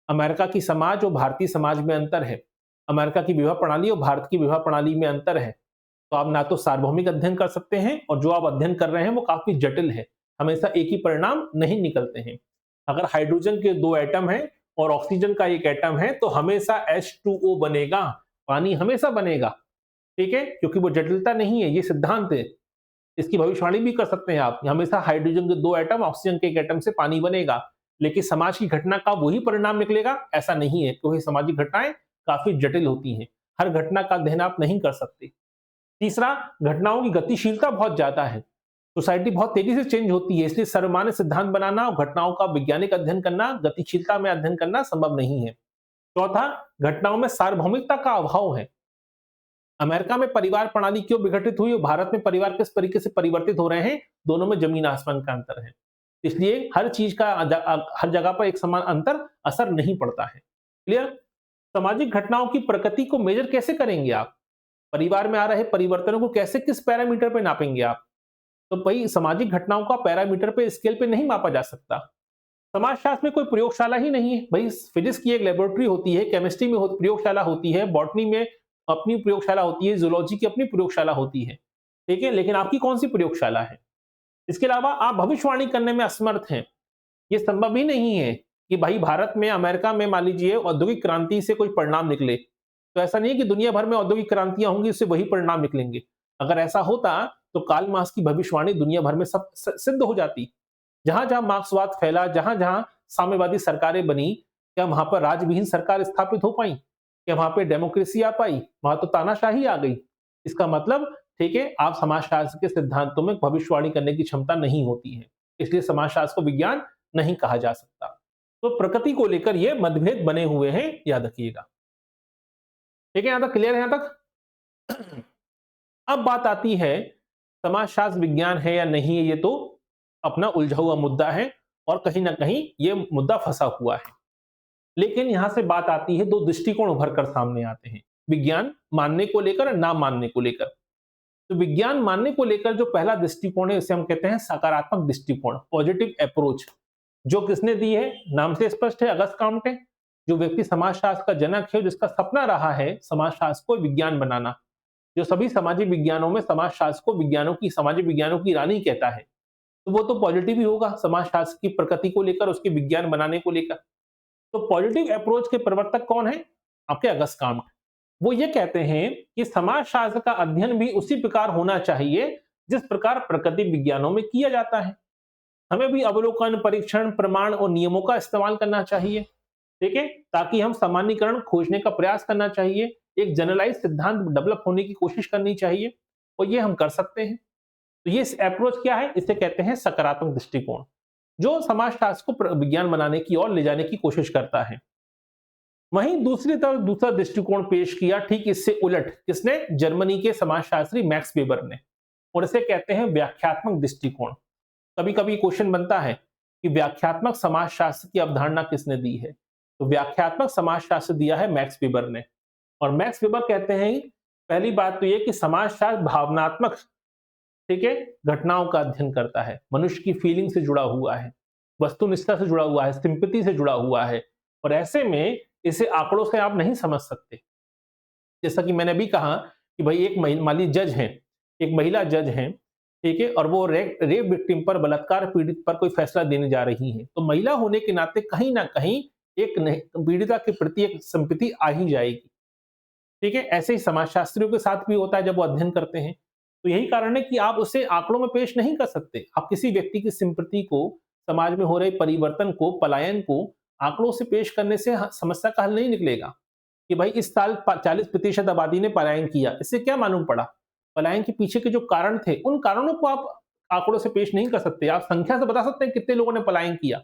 अमेरिका की समाज और भारतीय समाज में अंतर है, अमेरिका की विवाह प्रणाली और भारत की विवाह प्रणाली में अंतर है। तो आप ना तो सार्वभौमिक अध्ययन कर सकते हैं और जो आप अध्ययन कर रहे हैं वो काफी जटिल है, हमेशा एक ही परिणाम नहीं निकलते हैं। अगर हाइड्रोजन के 2 एटम हैं और ऑक्सीजन का 1 एटम है तो हमेशा H2O बनेगा, पानी हमेशा बनेगा। ठीक है, क्योंकि वो जटिलता नहीं है, ये सिद्धांत है। इसकी भविष्यवाणी भी कर सकते हैं आप, हमेशा हाइड्रोजन के 2 एटम, ऑक्सीजन के 1 एटम से पानी बनेगा। लेकिन समाज की घटना का वही परिणाम निकलेगा, ऐसा नहीं है, क्योंकि सामाजिक घटनाएं काफी जटिल होती हैं। हर घटना का अध्ययन आप नहीं कर सकते। तीसरा, घटनाओं की गतिशीलता बहुत ज्यादा है, सोसाइटी बहुत तेजी से चेंज होती है, इसलिए सर्वमान्य सिद्धांत बनाना और घटनाओं का वैज्ञानिक अध्ययन करना, गतिशीलता में अध्ययन करना संभव नहीं है। चौथा, घटनाओं में सार्वभौमिकता का अभाव है। अमेरिका में परिवार प्रणाली क्यों विघटित हुई और भारत में परिवार किस तरीके से परिवर्तित हो रहे हैं, दोनों में जमीन आसमान का अंतर है। इसलिए हर चीज का हर जगह पर एक समान अंतर असर नहीं पड़ता है। क्लियर? सामाजिक घटनाओं की प्रकृति को मेजर कैसे करेंगे आप? परिवार में आ रहे परिवर्तनों को कैसे, किस पैरामीटर पे नापेंगे आप? तो भाई सामाजिक घटनाओं का पैरामीटर पे, स्केल पे नहीं मापा जा सकता। समाजशास्त्र में कोई प्रयोगशाला ही नहीं है भाई। फिजिक्स की एक लेबोरेटरी होती है, केमिस्ट्री में प्रयोगशाला होती है, बॉटनी में अपनी प्रयोगशाला होती है, जूलॉजी की अपनी प्रयोगशाला होती है। ठीक है, लेकिन आपकी कौन सी प्रयोगशाला है? इसके अलावा आप भविष्यवाणी करने में असमर्थ हैं। ये संभव ही नहीं है कि भाई भारत में, अमेरिका में मान लीजिए औद्योगिक क्रांति से कोई परिणाम निकले, तो ऐसा नहीं है कि दुनिया भर में औद्योगिक क्रांतियां होंगी, उससे वही परिणाम निकलेंगे। अगर ऐसा होता तो कार्ल मार्क्स की भविष्यवाणी दुनिया भर में सब सिद्ध हो जाती। जहां जहां मार्क्सवाद फैला, जहां जहां साम्यवादी सरकारें बनी, क्या वहां पर राजविहीन सरकार स्थापित हो पाई? क्या वहां पे डेमोक्रेसी आ पाई? वहां तो तानाशाही आ गई। इसका मतलब, ठीक है, आप समाजशास्त्र के सिद्धांतों में भविष्यवाणी करने की क्षमता नहीं होती है, इसलिए समाजशास्त्र को विज्ञान नहीं कहा जा सकता। तो प्रकृति को लेकर ये मतभेद बने हुए हैं, याद रखिएगा। ठीक है, यहां तक क्लियर है? यहां तक अब बात आती है समाजशास्त्र विज्ञान है या नहीं है, ये तो अपना उलझा हुआ मुद्दा है और कहीं ना कहीं ये मुद्दा फंसा हुआ है। लेकिन यहां से बात आती है, 2 दृष्टिकोण उभर कर सामने आते हैं, विज्ञान मानने को लेकर और ना मानने को लेकर। तो विज्ञान मानने को लेकर जो पहला दृष्टिकोण है, इसे हम कहते हैं सकारात्मक दृष्टिकोण, पॉजिटिव अप्रोच। जो किसने दी है? नाम से स्पष्ट है, अगस्त काम्टे। जो व्यक्ति समाजशास्त्र का जनक है, जिसका सपना रहा है समाजशास्त्र को विज्ञान बनाना, जो सभी सामाजिक विज्ञानों में समाजशास्त्र को सामाजिक विज्ञानों की रानी कहता है, तो वो तो पॉजिटिव ही होगा समाजशास्त्र की प्रकृति को लेकर, उसके विज्ञान बनाने को लेकर। तो पॉजिटिव अप्रोच के प्रवर्तक कौन है? आपके अगस्त काम्ट। वो ये कहते हैं कि समाजशास्त्र का अध्ययन भी उसी प्रकार होना चाहिए जिस प्रकार प्रकृति विज्ञानों में किया जाता है। हमें भी अवलोकन, परीक्षण, प्रमाण और नियमों का इस्तेमाल करना चाहिए, ठीक है, ताकि हम सामान्यीकरण खोजने का प्रयास करना चाहिए, एक जनरलाइज सिद्धांत डेवलप होने की कोशिश करनी चाहिए, और ये हम कर सकते हैं। तो ये अप्रोच क्या है? इसे कहते हैं सकारात्मक दृष्टिकोण, जो समाजशास्त्र को विज्ञान बनाने की ओर ले जाने की कोशिश करता है। वहीं दूसरी तरफ दूसरा दृष्टिकोण पेश किया ठीक इससे उलट, किसने? जर्मनी के समाजशास्त्री मैक्स वेबर ने, और इसे कहते हैं व्याख्यात्मक दृष्टिकोण। कभी कभी क्वेश्चन बनता है कि व्याख्यात्मक समाजशास्त्र की अवधारणा किसने दी है? तो व्याख्यात्मक समाजशास्त्र दिया है मैक्स वेबर ने। और मैक्स वेबर कहते हैं, पहली बात तो यह कि समाजशास्त्र भावनात्मक, ठीक है, घटनाओं का अध्ययन करता है, मनुष्य की फीलिंग से जुड़ा हुआ है, वस्तुनिष्ठता से जुड़ा हुआ है, सिंपैथी से जुड़ा हुआ है, और ऐसे में इसे आंकड़ों से आप नहीं समझ सकते। जैसा कि मैंने अभी कहा कि भाई एक मान लीजिए जज हैं, एक महिला जज हैं, ठीक है, और वो रेप विक्टिम पर, बलात्कार पीड़ित पर कोई फैसला देने जा रही हैं, तो महिला होने के नाते कहीं ना कहीं एक पीड़िता के प्रति एक सिंपैथी आ ही जाएगी, ठीक है। ऐसे ही समाजशास्त्रियों के साथ भी होता है जब वो अध्ययन करते हैं। तो यही कारण है कि आप उसे आंकड़ों में पेश नहीं कर सकते। आप किसी व्यक्ति की सिंपैथी को, समाज में हो रहे परिवर्तन को, पलायन को आंकड़ों से पेश करने से समस्या का हल नहीं निकलेगा कि भाई इस साल 40% आबादी ने पलायन किया। इससे क्या मालूम पड़ा? पलायन के पीछे के जो कारण थे, उन कारणों को आप आंकड़ों से पेश नहीं कर सकते। आप संख्या से बता सकते हैं कितने लोगों ने पलायन किया,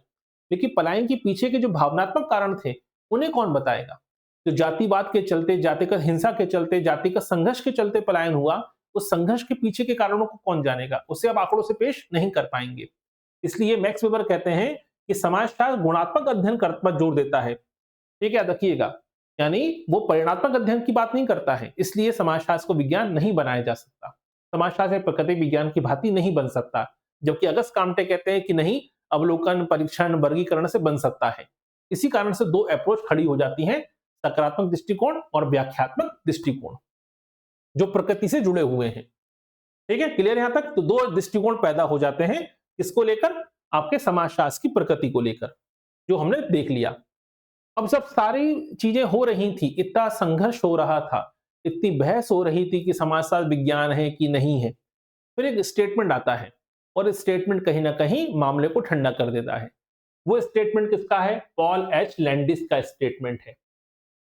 लेकिन पलायन के पीछे के जो भावनात्मक कारण थे, उन्हें कौन बताएगा? जो जातिवाद के चलते, जातिगत हिंसा के चलते, जातिगत संघर्ष के चलते पलायन हुआ, उस संघर्ष के पीछे के कारणों को कौन जानेगा? उसे आप आंकड़ों से पेश नहीं कर पाएंगे। इसलिए मैक्स वेबर कहते हैं कि समाजशास्त्र गुणात्मक अध्ययन पर जोर देता है, ठीक है, रखिएगा, यानी वो परिणात्मक अध्ययन की बात नहीं करता है। इसलिए समाजशास्त्र को विज्ञान नहीं बनाया जा सकता। समाजशास्त्र प्रकृति विज्ञान की भांति नहीं बन सकता, जबकि अगस्त काम्टे कहते हैं कि नहीं, अवलोकन, परीक्षण, वर्गीकरण से बन सकता है। इसी कारण से दो अप्रोच खड़ी हो जाती हैं, सकारात्मक दृष्टिकोण और व्याख्यात्मक दृष्टिकोण, जो प्रकृति से जुड़े हुए हैं। ठीक है, क्लियर यहां तक? तो दो दृष्टिकोण पैदा हो जाते हैं, किसको लेकर? आपके समाजशास्त्र की प्रकृति को लेकर, जो हमने देख लिया। अब जब सारी चीजें हो रही थी, इतना संघर्ष हो रहा था, इतनी बहस हो रही थी कि समाजशास्त्र विज्ञान है कि नहीं है, फिर एक स्टेटमेंट आता है, और स्टेटमेंट कहीं ना कहीं मामले को ठंडा कर देता है। वो स्टेटमेंट किसका है? पॉल एच लैंडिस का स्टेटमेंट है।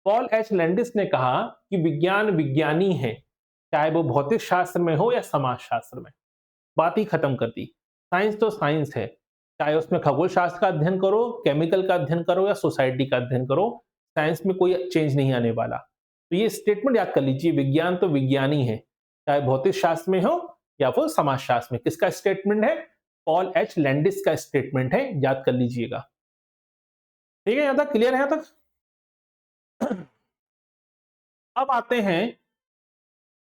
पॉल एच लैंडिस ने कहा कि विज्ञान विज्ञानी है, चाहे वो भौतिक शास्त्र में हो या समाज शास्त्र में। बात ही खत्म कर दी। साइंस तो साइंस है, चाहे उसमें खगोल शास्त्र का अध्ययन करो, केमिकल का अध्ययन करो या सोसाइटी का अध्ययन करो, साइंस में कोई चेंज नहीं आने वाला। तो ये स्टेटमेंट याद कर लीजिए, विज्ञान तो विज्ञानी है, चाहे भौतिक शास्त्र में हो या फिर समाज शास्त्र में। किसका स्टेटमेंट है? पॉल एच लैंडिस का स्टेटमेंट है, याद कर लीजिएगा। ठीक है, यहां तक क्लियर है? यहां तक अब आते हैं,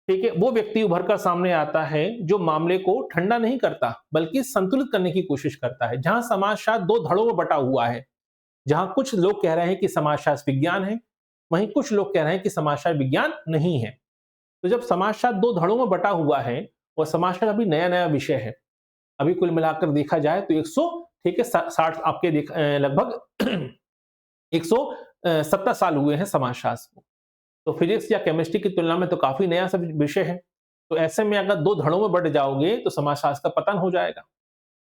ठीक है, वो व्यक्ति उभर कर सामने आता है जो मामले को ठंडा नहीं करता बल्कि संतुलित करने की कोशिश करता है। जहां समाजशास्त्र दो धड़ों में बटा हुआ है, जहां कुछ लोग कह रहे हैं कि समाजशास्त्र विज्ञान है, वहीं कुछ लोग कह रहे हैं कि समाजशास्त्र विज्ञान नहीं है। तो जब समाजशास्त्र दो धड़ों में बटा हुआ है, और समाजशास्त्र अभी नया नया विषय है, अभी कुल मिलाकर देखा जाए तो 100, ठीक है, 60 आपके लगभग 170 साल हुए हैं समाजशास्त्र को। तो फिजिक्स या केमिस्ट्री की तुलना में तो काफी नया सब विषय है। तो ऐसे में अगर दो धड़ों में बढ़ जाओगे तो समाजशास्त्र का पतन हो जाएगा,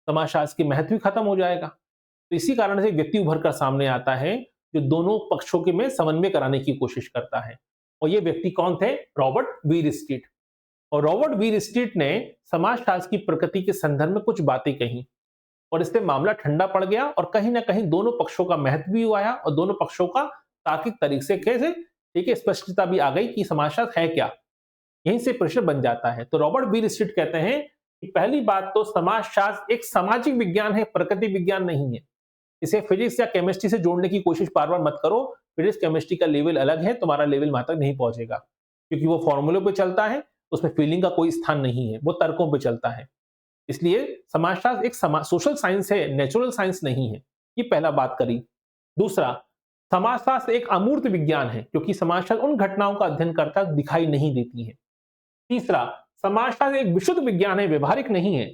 समाजशास्त्र की महत्व खत्म हो जाएगा। तो इसी कारण से व्यक्ति उभर कर सामने आता है जो दोनों पक्षों के में समन्वय कराने की कोशिश करता है। और ये व्यक्ति कौन थे? रॉबर्ट वीरस्ट्रीट। और रॉबर्ट वीरस्ट्रीट ने समाजशास्त्र की प्रकृति के संदर्भ में कुछ बातें कही, और इससे मामला ठंडा पड़ गया, और कहीं ना कहीं दोनों पक्षों का महत्व भी आया, और दोनों पक्षों का तार्किक तरीके से कैसे, ठीक है, स्पष्टता भी आ गई कि समाजशास्त्र है क्या। यहीं से प्रश्न बन जाता है। तो रॉबर्ट वीरस्ट्रीट कहते हैं कि पहली बात तो समाजशास्त्र एक सामाजिक विज्ञान है, प्रकृति विज्ञान नहीं है। इसे फिजिक्स या केमिस्ट्री से जोड़ने की कोशिश बार बार मत करो। फिजिक्स केमिस्ट्री का लेवल अलग है, तुम्हारा लेवल वहां तक नहीं पहुंचेगा, क्योंकि वो फॉर्मूलों पे चलता है, उसमें फीलिंग का कोई स्थान नहीं है, वो तर्कों पे चलता है। इसलिए समाजशास्त्र एक सोशल साइंस है, नेचुरल साइंस नहीं है। ये पहला बात करी। दूसरा, समाजशास्त्र एक अमूर्त विज्ञान है, क्योंकि समाजशास्त्र उन घटनाओं का अध्ययन करता दिखाई नहीं देती है। तीसरा, समाजशास्त्र एक विशुद्ध विज्ञान है, व्यवहारिक नहीं है।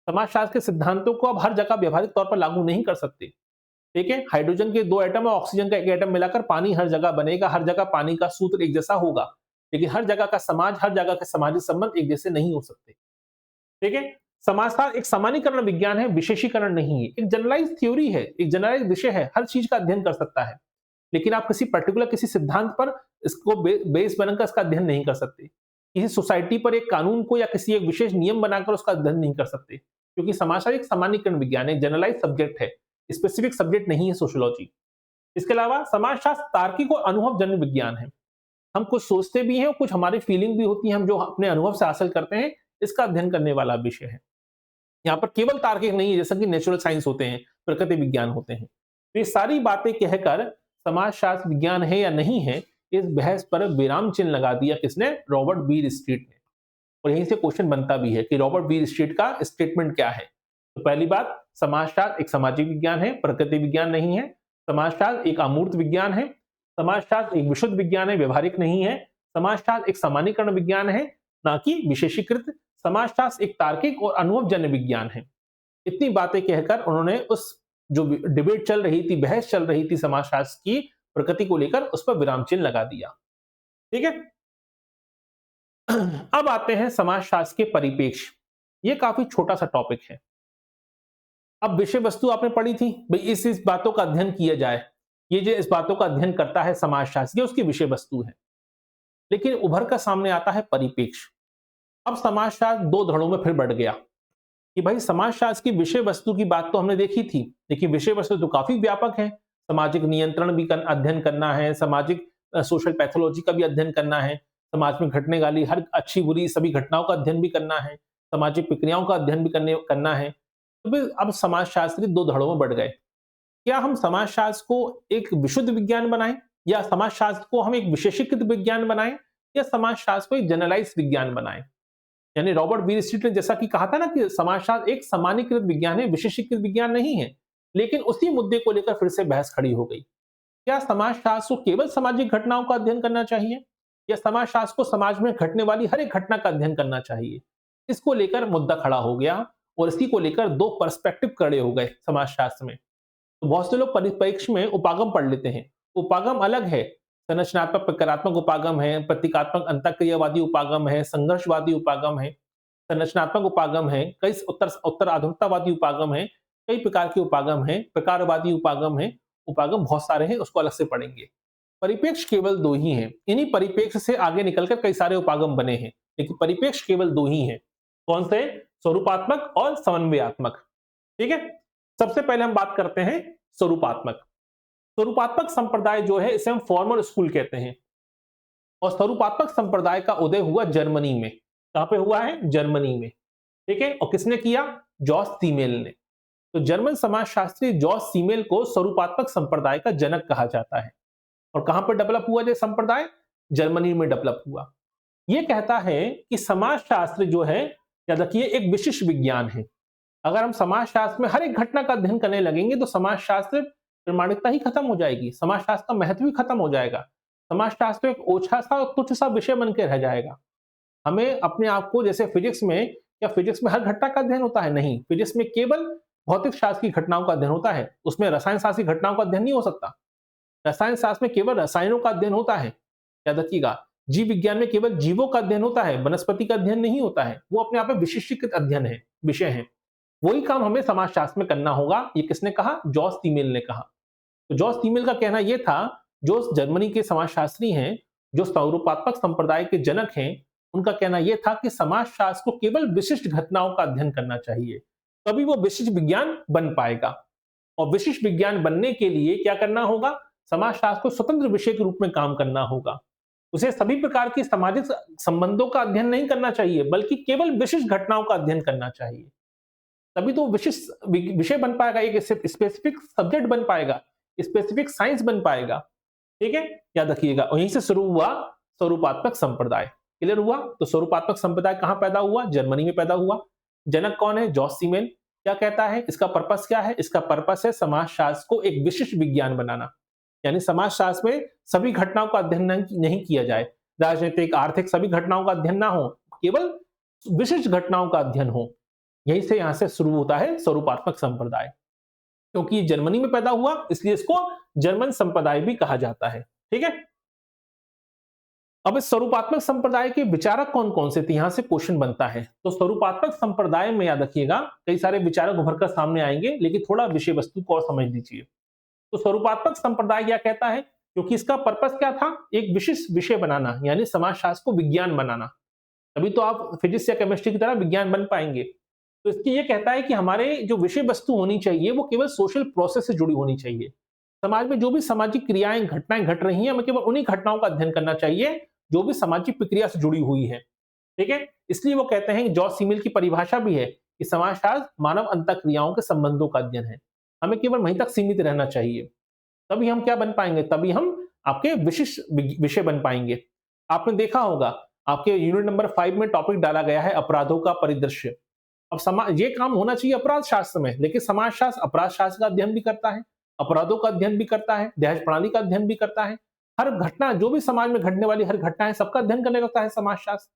समाजशास्त्र के सिद्धांतों को आप हर जगह व्यवहारिक तौर पर लागू नहीं कर सकते। ठीक है, हाइड्रोजन के दो एटम और ऑक्सीजन का एक एटम मिलाकर पानी हर जगह बनेगा, हर जगह पानी का सूत्र एक जैसा होगा, लेकिन हर जगह का समाज, हर जगह के सामाजिक संबंध एक जैसे नहीं हो सकते। ठीक है, समाजशास्त्र एक सामान्यीकरण विज्ञान है, विशेषीकरण नहीं है। एक जनरलाइज थ्योरी है, एक जनरलाइज विषय है, हर चीज का अध्ययन कर सकता है, लेकिन आप किसी पर्टिकुलर किसी सिद्धांत पर इसको बेस बनाकर इसका अध्ययन नहीं कर सकते। किसी सोसाइटी पर एक कानून को या किसी एक विशेष नियम बनाकर उसका अध्ययन नहीं कर सकते, क्योंकि समाजशास्त्र एक सामान्यीकरण विज्ञान है, जनरलाइज सब्जेक्ट है, स्पेसिफिक सब्जेक्ट नहीं है सोशियोलॉजी। इसके अलावा समाजशास्त्र तार्किक और अनुभवजन्य विज्ञान है। हम कुछ सोचते भी हैं और कुछ हमारी फीलिंग भी होती है, हम जो अपने अनुभव से हासिल करते हैं, इसका अध्ययन करने वाला विषय है। यहाँ पर केवल तार्किक नहीं है, जैसा कि नेचुरल साइंस होते हैं, प्रकृति विज्ञान होते हैं। तो ये सारी बातें कहकर समाजशास्त्र विज्ञान है या नहीं है, इस बहस पर विराम चिन्ह लगा दिया किसने? रॉबर्ट बीर स्ट्रीट ने। और यहीं से क्वेश्चन बनता भी है कि रॉबर्ट बीर स्ट्रीट का स्टेटमेंट क्या है। तो पहली बात, समाजशास्त्र एक सामाजिक विज्ञान है, प्रकृति विज्ञान नहीं है। समाजशास्त्र एक अमूर्त विज्ञान है। समाजशास्त्र एक विशुद्ध विज्ञान है, व्यवहारिक नहीं है। समाजशास्त्र एक सामान्यीकरण विज्ञान है, ना कि विशेषीकृत। समाजशास्त्र एक तार्किक और अनुभवजन्य विज्ञान है। इतनी बातें कहकर उन्होंने उस जो डिबेट चल रही थी, बहस चल रही थी समाजशास्त्र की प्रकृति को लेकर, उस पर विराम चिन्ह लगा दिया। ठीक है। अब आते हैं समाजशास्त्र के परिप्रेक्ष्य। ये काफी छोटा सा टॉपिक है। अब विषय वस्तु आपने पढ़ी थी, भाई इस बातों का अध्ययन किया जाए, ये जो इस बातों का अध्ययन करता है समाजशास्त्र, ये उसकी विषय वस्तु है। लेकिन उभर कर सामने आता है परिप्रेक्ष्य। अब समाजशास्त्र दो धड़ों में फिर बढ़ गया कि भाई समाजशास्त्र की विषय वस्तु की बात तो हमने देखी थी, लेकिन विषय वस्तु तो काफी व्यापक है। सामाजिक नियंत्रण भी अध्ययन करना है, सामाजिक सोशल पैथोलॉजी का भी अध्ययन करना है, समाज में घटने वाली हर अच्छी बुरी सभी घटनाओं का अध्ययन भी करना है, सामाजिक प्रक्रियाओं का अध्ययन भी करना है। तो फिर अब समाजशास्त्री दो धड़ों में बढ़ गए। क्या हम समाजशास्त्र को एक विशुद्ध विज्ञान बनाएं, या समाजशास्त्र को हम एक विशेषीकृत विज्ञान बनाएं, या समाजशास्त्र को एक जनरलाइज विज्ञान बनाएं? यानी रॉबर्ट बीर स्ट्रीट ने जैसा कि कहा था ना कि समाजशास्त्र एक सामान्यीकृत विज्ञान है, विशेषीकृत विज्ञान नहीं है, लेकिन उसी मुद्दे को लेकर फिर से बहस खड़ी हो गई। क्या समाजशास्त्र को केवल सामाजिक घटनाओं का अध्ययन करना चाहिए, या समाजशास्त्र को समाज में घटने वाली हर एक घटना का अध्ययन करना चाहिए? इसको लेकर मुद्दा खड़ा हो गया, और इसी को लेकर दो पर्सपेक्टिव खड़े हो गए समाजशास्त्र में। तो बहुत से लोग परिप्रेक्ष्य में उपागम पढ़ लेते हैं। उपागम अलग है, संरचनात्मक प्रकारात्मक उपागम है, प्रतीकात्मक अंतःक्रियावादी उपागम है, संघर्षवादी उपागम है, संरचनात्मक उपागम है, कई उत्तर आधुनिकतावादी उपागम है, कई प्रकार के उपागम है, प्रकारवादी उपागम है, उपागम बहुत सारे हैं, उसको अलग से पढ़ेंगे। परिप्रेक्ष्य केवल दो ही हैं। इन्हीं परिप्रेक्ष्य से आगे निकलकर कई सारे उपागम बने हैं, लेकिन परिप्रेक्ष्य केवल दो ही हैं। कौन से? स्वरूपात्मक और समन्वयात्मक। ठीक है। सबसे पहले हम बात करते हैं स्वरूपात्मक। स्वरूपात्मक संप्रदाय जो है, इसे हम फॉर्मल स्कूल कहते हैं, और स्वरूपात्मक संप्रदाय का उदय हुआ जर्मनी में। कहां पे हुआ है? जर्मनी में। ठीक है। और किसने किया? जॉस सीमेल ने। तो जर्मन समाजशास्त्री जॉस सीमेल को स्वरूपात्मक संप्रदाय का जनक कहा जाता है। और कहां पर डेवलप हुआ ये संप्रदाय? जर्मनी में डेवलप हुआ। यह कहता है कि समाजशास्त्र जो है, याद रखिए, एक विशिष्ट विज्ञान है। अगर हम समाजशास्त्र में हर एक घटना का अध्ययन करने लगेंगे तो समाजशास्त्र प्रमाणिकता ही खत्म हो जाएगी, समाजशास्त्र का महत्व ही खत्म हो जाएगा। समाजशास्त्र एक ओछा सा और तुच्छ सा विषय बन के रह जाएगा। हमें अपने आप को, जैसे फिजिक्स में, क्या फिजिक्स में हर घटना का अध्ययन होता है? नहीं, फिजिक्स में केवल भौतिक शास्त्र की घटनाओं का अध्ययन होता है, उसमें रसायन शास्त्र की घटनाओं का अध्ययन नहीं हो सकता। रसायन शास्त्र में केवल रसायनों का अध्ययन होता है, याद रखिएगा। जीव विज्ञान में केवल जीवों का अध्ययन होता है, वनस्पति का अध्ययन नहीं होता है। वो अपने आप में विशिष्टीकृत अध्ययन है, विषय है। वही काम हमें समाजशास्त्र में करना होगा। ये किसने कहा? जॉस सीमेल ने कहा। तो जॉस सीमेल का कहना यह था, जो जर्मनी के समाजशास्त्री हैं, जो स्वरूपात्मक संप्रदाय के जनक हैं, उनका कहना यह था कि समाजशास्त्र को केवल विशिष्ट घटनाओं का अध्ययन करना चाहिए, तभी वो विशिष्ट विज्ञान बन पाएगा। और विशिष्ट विज्ञान बनने के लिए क्या करना होगा? समाजशास्त्र को स्वतंत्र विषय के रूप में काम करना होगा। उसे सभी प्रकार की सामाजिक संबंधों का अध्ययन नहीं करना चाहिए, बल्कि केवल विशिष्ट घटनाओं का अध्ययन करना चाहिए। तभी तो विशिष्ट विषय बन पाएगा, एक स्पेसिफिक सब्जेक्ट बन पाएगा, स्पेसिफिक साइंस बन पाएगा। ठीक है, याद रखिएगा। वहीं से शुरू हुआ स्वरूपात्मक संप्रदाय। क्लियर हुआ? तो स्वरूपात्मक संप्रदाय कहां पैदा हुआ? जर्मनी में पैदा हुआ। जनक कौन है? जॉस सीमेल। क्या कहता है? इसका पर्पस क्या है? इसका पर्पस है समाजशास्त्र को एक विशिष्ट विज्ञान बनाना। यानी समाजशास्त्र में सभी घटनाओं का अध्ययन नहीं किया जाए, राजनीतिक आर्थिक सभी घटनाओं का अध्ययन ना हो, केवल विशिष्ट घटनाओं का अध्ययन हो। यहीं से यहां से शुरू होता है स्वरूपात्मक संप्रदाय। क्योंकि जर्मनी में पैदा हुआ, इसलिए इसको जर्मन संप्रदाय भी कहा जाता है। ठीक है। अब इस स्वरूपात्मक संप्रदाय के विचारक कौन कौन से थे, यहां से क्वेश्चन बनता है। तो स्वरूपात्मक संप्रदाय में याद रखिएगा कई सारे विचारक उभर कर सामने आएंगे, लेकिन थोड़ा विषय वस्तु को और समझ लीजिए। तो स्वरूपात्मक संप्रदाय क्या कहता है, क्योंकि इसका पर्पस क्या था, एक विशिष्ट विषय बनाना, यानी समाजशास्त्र को विज्ञान बनाना। तभी तो आप फिजिक्स या केमिस्ट्री की तरह विज्ञान बन पाएंगे। तो इसकी ये कहता है कि हमारे जो विषय वस्तु होनी चाहिए वो केवल सोशल प्रोसेस से जुड़ी होनी चाहिए। समाज में जो भी सामाजिक क्रियाएं घटनाएं घट रही हैं, हमें केवल उन्हीं घटनाओं का अध्ययन करना चाहिए जो भी सामाजिक प्रक्रिया से जुड़ी हुई है। ठीक है, इसलिए वो कहते हैं कि जॉर्ज सीमिल की परिभाषा भी है कि समाजशास्त्र मानव अंतःक्रियाओं के संबंधों का अध्ययन है। हमें केवल वहीं तक सीमित रहना चाहिए, तभी हम क्या बन पाएंगे, तभी हम आपके विशिष्ट विषय बन पाएंगे। आपने देखा होगा आपके यूनिट नंबर 5 में टॉपिक डाला गया है अपराधों का परिदृश्य। अब समाज ये काम होना चाहिए अपराध शास्त्र में, लेकिन समाज शास्त्र अपराध शास्त्र का अध्ययन भी करता है, अपराधों का अध्ययन भी करता है, दहेज प्रणाली का अध्ययन भी करता है। हर घटना जो भी समाज में घटने वाली हर घटना है सबका अध्ययन करने लगता है समाज शास्त्र।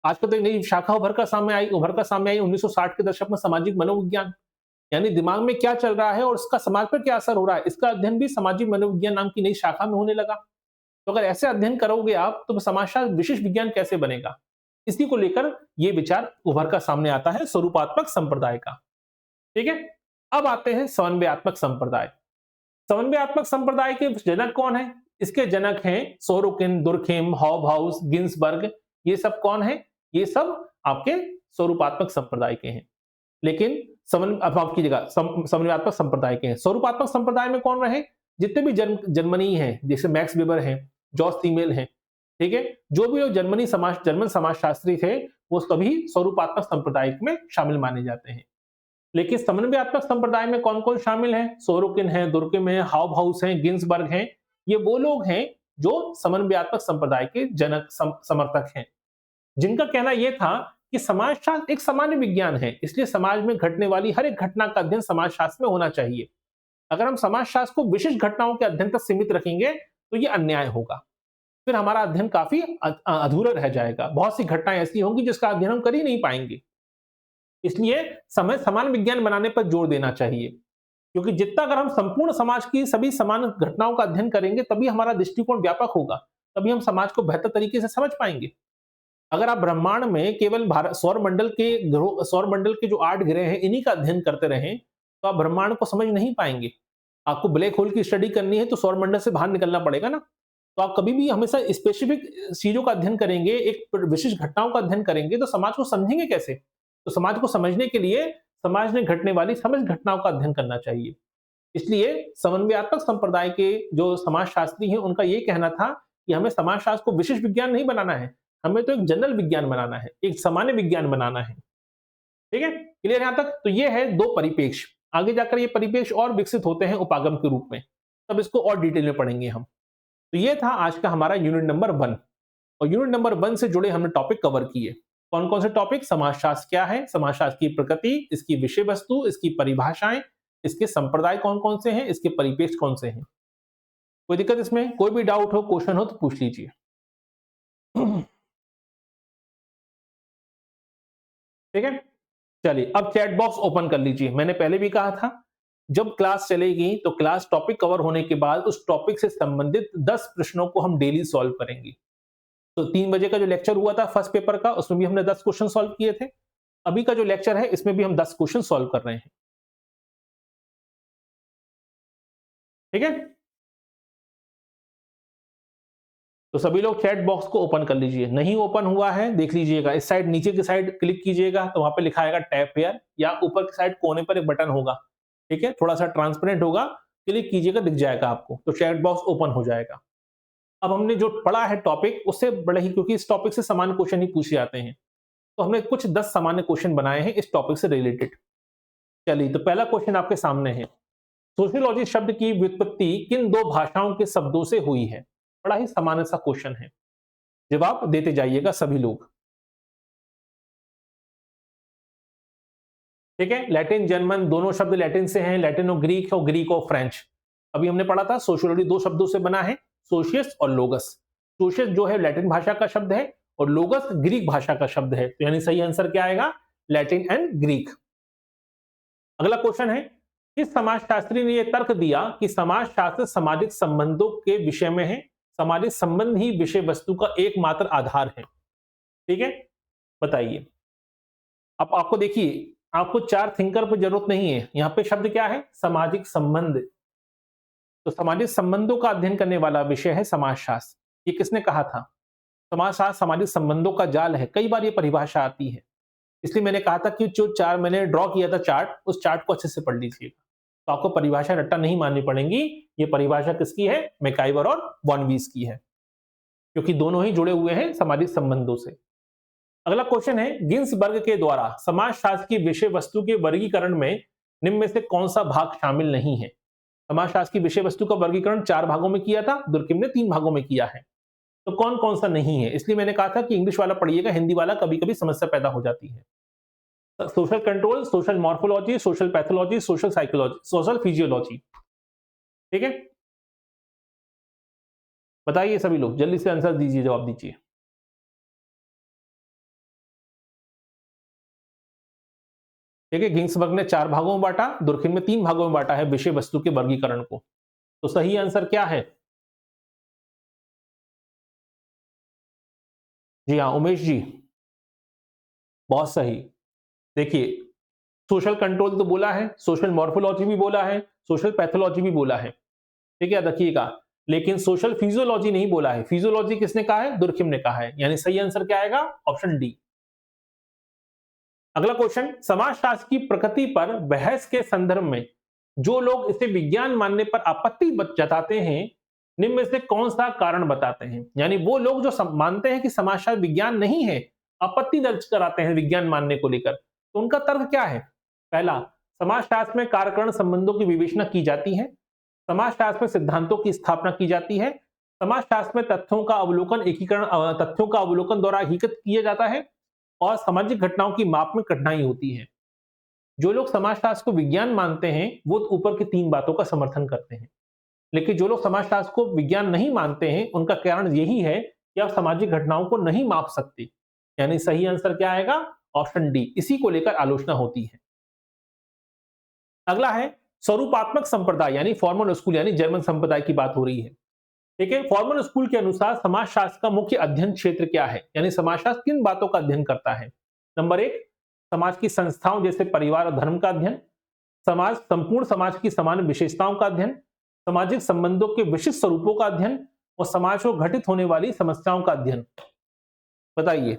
आजकल तो एक नई शाखा उभर कर सामने आई 1960 के दशक में, सामाजिक मनोविज्ञान, यानी दिमाग में क्या चल रहा है और उसका समाज पर क्या असर हो रहा है, इसका अध्ययन भी सामाजिक मनोविज्ञान नाम की नई शाखा में होने लगा। तो अगर ऐसे अध्ययन करोगे आप तो समाजशास्त्र विशिष्ट विज्ञान कैसे बनेगा। इसी को लेकर यह विचार उभर कर सामने आता है स्वरूपात्मक संप्रदाय का। ठीक है, अब आते हैं समन्वयात्मक संप्रदाय। समन्वयात्मक संप्रदाय के जनक कौन है, इसके जनक हैं सोरोकिन, दुर्खेम, हॉबहाउस, गिन्सबर्ग। ये सब कौन है, ये सब आपके स्वरूपात्मक संप्रदाय के हैं। लेकिन समन्वयात्मक संप्रदाय के हैं। स्वरूपात्मक संप्रदाय में कौन रहे, जितने भी जर्मनी हैं, जैसे मैक्स वेबर हैं, जॉर्ज सीमेल हैं, ठीक है, जो भी जर्मन समाजशास्त्री थे वो सभी स्वरूपात्मक संप्रदाय में शामिल माने जाते हैं। लेकिन समन्वयात्मक संप्रदाय में कौन कौन शामिल है, सोरोकिन है, दुर्किम है, हाउबहाउस है, गिन्सबर्ग हैं। ये वो लोग हैं जो समन्वयात्मक संप्रदाय के जनक समर्थक हैं, जिनका कहना यह था कि समाजशास्त्र एक सामान्य विज्ञान है, इसलिए समाज में घटने वाली हर एक घटना का अध्ययन समाजशास्त्र में होना चाहिए। अगर हम समाजशास्त्र को विशिष्ट घटनाओं के अध्ययन तक सीमित रखेंगे तो यह अन्याय होगा, फिर हमारा अध्ययन काफी अधूरा रह जाएगा। बहुत सी घटनाएं ऐसी होंगी जिसका अध्ययन हम कर ही नहीं पाएंगे। इसलिए समान विज्ञान बनाने पर जोर देना चाहिए, क्योंकि जितना अगर हम संपूर्ण समाज की सभी समान घटनाओं का अध्ययन करेंगे तभी हमारा दृष्टिकोण व्यापक होगा, तभी हम समाज को बेहतर तरीके से समझ पाएंगे। अगर आप ब्रह्मांड में केवल सौर मंडल के जो 8 ग्रह हैं इन्हीं का अध्ययन करते रहें तो आप ब्रह्मांड को समझ नहीं पाएंगे। आपको ब्लैक होल की स्टडी करनी है तो सौर मंडल से बाहर निकलना पड़ेगा ना। तो आप कभी भी हमेशा स्पेसिफिक चीजों का अध्ययन करेंगे, एक विशिष्ट घटनाओं का अध्ययन करेंगे तो समाज को समझेंगे कैसे। तो समाज को समझने के लिए समाज में घटने वाली समस्त घटनाओं का अध्ययन करना चाहिए। इसलिए समन्वयात्मक संप्रदाय के जो समाजशास्त्री हैं उनका यह कहना था कि हमें समाजशास्त्र को विशिष्ट विज्ञान नहीं बनाना है, हमें तो एक जनरल विज्ञान बनाना है, एक सामान्य विज्ञान बनाना है। ठीक है, क्लियर यहां तक। तो ये है दो परिपेक्ष, आगे जाकर ये परिपेक्ष और विकसित होते हैं उपागम के रूप में, तब इसको और डिटेल में पढ़ेंगे हम। तो ये था आज का हमारा यूनिट नंबर 1, और यूनिट नंबर 1 से जुड़े हमने टॉपिक कवर किए। कौन कौन से टॉपिक, समाजशास्त्र क्या है, समाजशास्त्र की प्रकृति, इसकी विषय वस्तु, इसकी परिभाषाएं, इसके संप्रदाय कौन कौन से हैं, इसके परिपेक्ष कौन से हैं। कोई दिक्कत इसमें, कोई भी डाउट हो, क्वेश्चन हो तो पूछ लीजिए। ठीक है, चलिए अब चैट बॉक्स ओपन कर लीजिए। मैंने पहले भी कहा था जब क्लास चलेगी तो क्लास टॉपिक कवर होने के बाद उस टॉपिक से संबंधित 10 प्रश्नों को हम डेली सॉल्व करेंगे। तो 3 बजे का जो लेक्चर हुआ था फर्स्ट पेपर का, उसमें भी हमने 10 क्वेश्चन सॉल्व किए थे। अभी का जो लेक्चर है इसमें भी हम 10 क्वेश्चन सॉल्व कर रहे हैं। ठीक है, तो सभी लोग चैट बॉक्स को ओपन कर लीजिए। नहीं ओपन हुआ है देख लीजिएगा, इस साइड नीचे की साइड क्लिक कीजिएगा तो वहां पे लिखा आएगा टैप हियर, या ऊपर की साइड कोने पर एक बटन होगा, ठीक है, थोड़ा सा ट्रांसपेरेंट होगा, क्लिक कीजिएगा दिख जाएगा आपको, तो चैट बॉक्स ओपन हो जाएगा। अब हमने जो पढ़ा है टॉपिक उससे बड़े ही, क्योंकि इस टॉपिक से सामान्य क्वेश्चन ही पूछे जाते हैं, तो हमने कुछ 10 सामान्य क्वेश्चन बनाए हैं इस टॉपिक से रिलेटेड। चलिए, तो पहला क्वेश्चन आपके सामने है, सोशियोलॉजी शब्द की व्युत्पत्ति किन 2 भाषाओं के शब्दों से हुई है। बड़ा ही सामान्य सा क्वेश्चन है, जवाब देते जाइएगा सभी लोग। ठीक है, लैटिन जर्मन दोनों शब्द लैटिन से हैं, लैटिन और ग्रीक और फ्रेंच। अभी हमने पढ़ा था सोशियोलॉजी 2 शब्दों से बना है, सोशियस और लोगस। सोशियस जो है लैटिन भाषा का शब्द है और लोगस ग्रीक भाषा का शब्द है, तो यानी सही आंसर क्या आएगा, लैटिन एंड ग्रीक। अगला क्वेश्चन है, किस समाजशास्त्री ने यह तर्क दिया कि समाजशास्त्र सामाजिक संबंधों के विषय में है, सामाजिक संबंध ही विषय वस्तु का एकमात्र आधार है। ठीक है, बताइए। अब आपको देखिए, आपको 4 थिंकर पर जरूरत नहीं है, यहां पे शब्द क्या है, सामाजिक संबंध। तो सामाजिक संबंधों का अध्ययन करने वाला विषय है समाजशास्त्र। ये किसने कहा था? समाजशास्त्र सामाजिक संबंधों का जाल है, कई बार ये परिभाषा आती है। इसलिए मैंने कहा था कि जो 4 मैंने ड्रॉ किया था चार्ट, उस चार्ट को अच्छे से पढ़ लीजिएगा, तो आपको परिभाषा रट्टा नहीं माननी पड़ेगी। ये परिभाषा किसकी है? मैकाइवर और वॉन-वीस की है, क्योंकि दोनों ही जुड़े हुए हैं सामाजिक संबंधों से। अगला क्वेश्चन है, गिन्सबर्ग के द्वारा समाजशास्त्र की विषय वस्तु के वर्गीकरण में निम्न में से कौन सा भाग शामिल नहीं है? समाजशास्त्र की विषय वस्तु का वर्गीकरण 4 भागों में किया था, दुर्किम ने 3 भागों में किया है। तो कौन कौन सा नहीं है? इसलिए मैंने कहा था कि इंग्लिश वाला पढ़िएगा, हिंदी वाला कभी कभी समस्या पैदा हो जाती है। Social control, social morphology, social pathology, social psychology, social physiology. ठीक है, बताइए सभी लोग, जल्दी से आंसर दीजिए, जवाब दीजिए। ठीक है, गिन्सबर्ग ने 4 भागों में बांटा, दुर्किम ने 3 भागों में बांटा है विषय वस्तु के वर्गीकरण को। तो सही आंसर क्या है? जी हाँ, उमेश जी, बहुत सही। देखिए, सोशल कंट्रोल तो बोला है, सोशल मॉर्फोलॉजी भी बोला है, सोशल पैथोलॉजी भी बोला है। ठीक है, रखिएगा, लेकिन सोशल फिजियोलॉजी नहीं बोला है। फिजियोलॉजी किसने कहा है? दुर्किम ने कहा है, यानी सही आंसर क्या आएगा? Option D. अगला क्वेश्चन, समाजशास्त्र की प्रकृति पर बहस के संदर्भ में जो लोग इसे विज्ञान मानने पर आपत्ति जताते हैं, निम्न में से कौन सा कारण बताते हैं? यानी वो लोग जो मानते हैं कि समाजशास्त्र विज्ञान नहीं है, आपत्ति दर्ज कराते हैं विज्ञान मानने को लेकर, तो उनका तर्क क्या है? पहला, समाजशास्त्र में कार्यकरण संबंधों की विवेचना की जाती है, समाजशास्त्र में सिद्धांतों की स्थापना की जाती है, समाजशास्त्र में तथ्यों का अवलोकन तथ्यों का अवलोकन द्वारा हकीकत किया जाता है, और सामाजिक घटनाओं की माप में कठिनाई होती है। जो लोग समाजशास्त्र को विज्ञान मानते हैं वो ऊपर की 3 बातों का समर्थन करते हैं, लेकिन जो लोग समाजशास्त्र को विज्ञान नहीं मानते हैं उनका कारण यही है कि आप सामाजिक घटनाओं को नहीं माप सकते। यानी सही आंसर क्या आएगा? Option D. इसी को लेकर आलोचना होती है। अगला है स्वरूपात्मक संप्रदाय, यानी फॉर्मल स्कूल, यानी जर्मन संप्रदाय की बात हो रही है। ठीक है, फॉर्मल स्कूल के अनुसार समाजशास्त्र का मुख्य अध्ययन क्षेत्र क्या है? यानी समाजशास्त्र किन बातों का अध्ययन करता है? नंबर 1, समाज की संस्थाओं जैसे परिवार और धर्म का अध्ययन, संपूर्ण समाज की समान विशेषताओं का अध्ययन, सामाजिक संबंधों के विशिष्ट स्वरूपों का अध्ययन, और समाज को घटित होने वाली समस्याओं का अध्ययन। बताइए।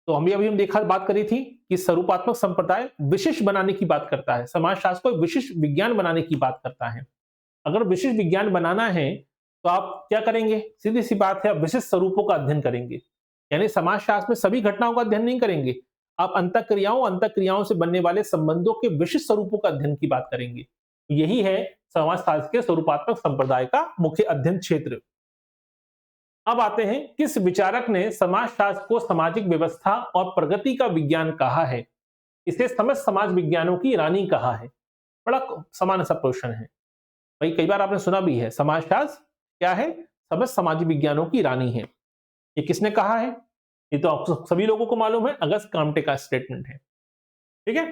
तो अभी हम देखा, बात करी थी कि स्वरूपात्मक संप्रदाय विशिष्ट बनाने की बात करता है, समाजशास्त्र को विशिष्ट विज्ञान बनाने की बात करता है। अगर विशिष्ट विज्ञान बनाना है तो आप क्या करेंगे? सीधी सी बात है, आप विशिष्ट स्वरूपों का अध्ययन करेंगे। यानी समाजशास्त्र में सभी घटनाओं का अध्ययन नहीं करेंगे, आप अंतःक्रियाओं से बनने वाले संबंधों के विशिष्ट स्वरूपों का अध्ययन की बात करेंगे। यही है समाजशास्त्र के स्वरूपात्मक संप्रदाय का मुख्य अध्ययन क्षेत्र। अब आते हैं, किस विचारक ने समाजशास्त्र को सामाजिक व्यवस्था और प्रगति का विज्ञान कहा है? इसे समस्त समाज विज्ञानों की रानी कहा है। बड़ा समान सा क्वेश्चन है भाई, कई बार आपने सुना भी है, समाजशास्त्र क्या है? समस्त समाज विज्ञानों की रानी है। ये किसने कहा है? ये तो आप सभी लोगों को मालूम है, अगस्त काम्टे का स्टेटमेंट है। ठीक है,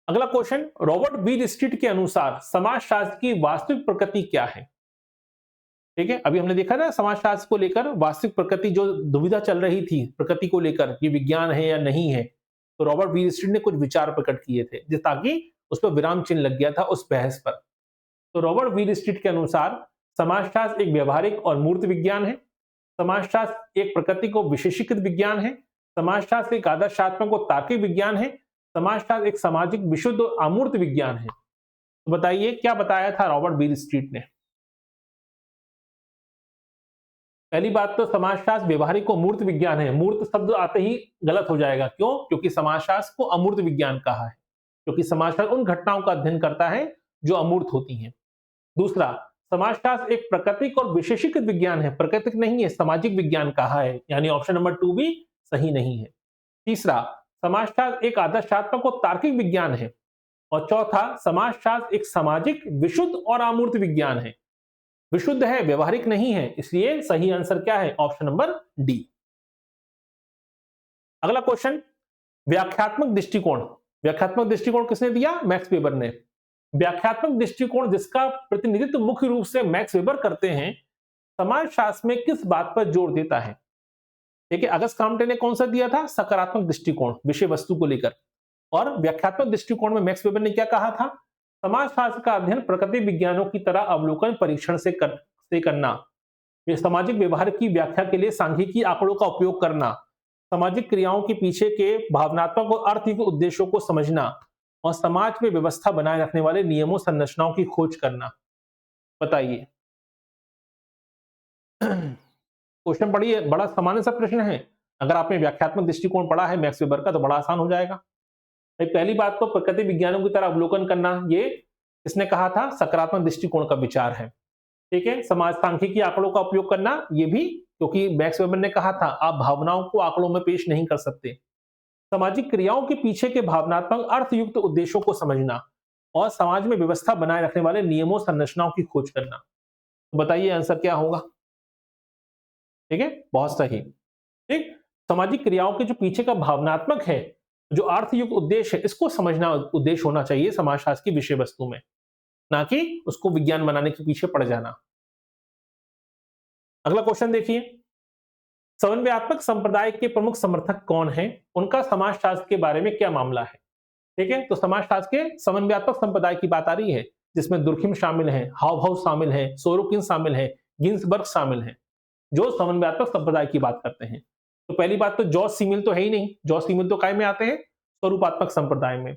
अगला क्वेश्चन, रॉबर्ट बील स्ट्रीट के अनुसार समाजशास्त्र की वास्तविक प्रकृति क्या है? ठीक है, अभी हमने देखा ना समाजशास्त्र को लेकर वास्तविक प्रकृति, जो दुविधा चल रही थी प्रकृति को लेकर, ये विज्ञान है या नहीं है, तो रॉबर्ट बील स्ट्रीट ने कुछ विचार प्रकट किए थे, ताकि उस पर विराम चिन्ह लग गया था उस बहस पर। तो रॉबर्ट बील स्ट्रीट के अनुसार समाजशास्त्र एक व्यवहारिक और मूर्त विज्ञान है, समाजशास्त्र एक प्रकृति को विशेषीकृत विज्ञान है, समाजशास्त्र एक आदर्शात्मक और तार्किक विज्ञान है, समाजशास्त्र एक सामाजिक विशुद्ध और अमूर्त विज्ञान है। तो बताइए क्या बताया था रॉबर्ट बील स्ट्रीट ने? पहली बात तो समाजशास्त्र व्यवहारिक और मूर्त विज्ञान है। मूर्त शब्द आते ही गलत हो जाएगा, क्यों? क्योंकि समाजशास्त्र को अमूर्त विज्ञान कहा है, क्योंकि समाजशास्त्र उन घटनाओं का अध्ययन करता है जो अमूर्त होती हैं। दूसरा, समाजशास्त्र एक प्राकृतिक और विशेषीकृत विज्ञान है, प्राकृतिक नहीं है, सामाजिक विज्ञान कहा है, यानी ऑप्शन नंबर 2 भी सही नहीं है। तीसरा, समाजशास्त्र एक आदर्शात्मक और तार्किक विज्ञान है। और चौथा, समाजशास्त्र एक सामाजिक विशुद्ध और अमूर्त विज्ञान है। विशुद्ध है, व्यवहारिक नहीं है, इसलिए सही आंसर क्या है? Option number D. अगला क्वेश्चन, व्याख्यात्मक दृष्टिकोण। व्याख्यात्मक दृष्टिकोण किसने दिया? मैक्स वेबर ने। व्याख्यात्मक दृष्टिकोण जिसका प्रतिनिधित्व मुख्य रूप से मैक्स वेबर करते हैं, समाजशास्त्र में किस बात पर जोर देता है? देखिए, अगस्त काम्टे ने कौन सा दिया था? सकारात्मक दृष्टिकोण विषय वस्तु को लेकर। और व्याख्यात्मक दृष्टिकोण में मैक्स वेबर ने क्या कहा था? समाजशास्त्र का अध्ययन प्रकृति विज्ञानों की तरह अवलोकन परीक्षण से करना, ये सामाजिक व्यवहार की व्याख्या के लिए सांख्यिकी आंकड़ों का उपयोग करना, सामाजिक क्रियाओं के पीछे के भावनात्मक और आर्थिक उद्देश्यों को समझना और समाज में व्यवस्था बनाए रखने वाले नियमों संरचनाओं की खोज करना। बताइए। क्वेश्चन पढ़िए, बड़ा सामान्य सा प्रश्न है। अगर आपने व्याख्यात्मक दृष्टिकोण पढ़ा है मैक्स वेबर का तो बड़ा आसान हो जाएगा। भाई, पहली बात तो प्रकृति विज्ञानों की तरह अवलोकन करना, ये किसने कहा था? सकारात्मक दृष्टिकोण का विचार है। ठीक है। समाज सांख्यिकी आंकड़ों का उपयोग करना, ये भी, क्योंकि मैक्स वेबर ने कहा था आप भावनाओं को आंकड़ों में पेश नहीं कर सकते। सामाजिक क्रियाओं के पीछे के भावनात्मक अर्थयुक्त उद्देश्यों को समझना और समाज में व्यवस्था बनाए रखने वाले नियमों संरचनाओं की खोज करना। तो बताइए आंसर क्या होगा? ठीक है, बहुत सही। ठीक, सामाजिक क्रियाओं के जो पीछे का भावनात्मक है, जो अर्थयुक्त उद्देश्य है, इसको समझना उद्देश्य होना चाहिए समाजशास्त्र की विषय वस्तु में, ना कि उसको विज्ञान बनाने के पीछे पड़ जाना। अगला क्वेश्चन देखिए, समन्वयात्मक संप्रदाय के प्रमुख समर्थक कौन हैं? उनका समाजशास्त्र के बारे में क्या मामला है? ठीक है, तो समाजशास्त्र के समन्वयात्मक संप्रदाय की बात आ रही है, जिसमें दुर्खिम शामिल है, हाउ शामिल है, सोरोकिन शामिल है, गिन्सबर्ग शामिल है, जो समन्वयात्मक संप्रदाय की बात करते हैं। तो पहली बात तो जॉर्ज सिमिल तो है ही नहीं, जॉर्ज सिमिल तो काय में आते हैं? स्वरूपात्मक संप्रदाय में।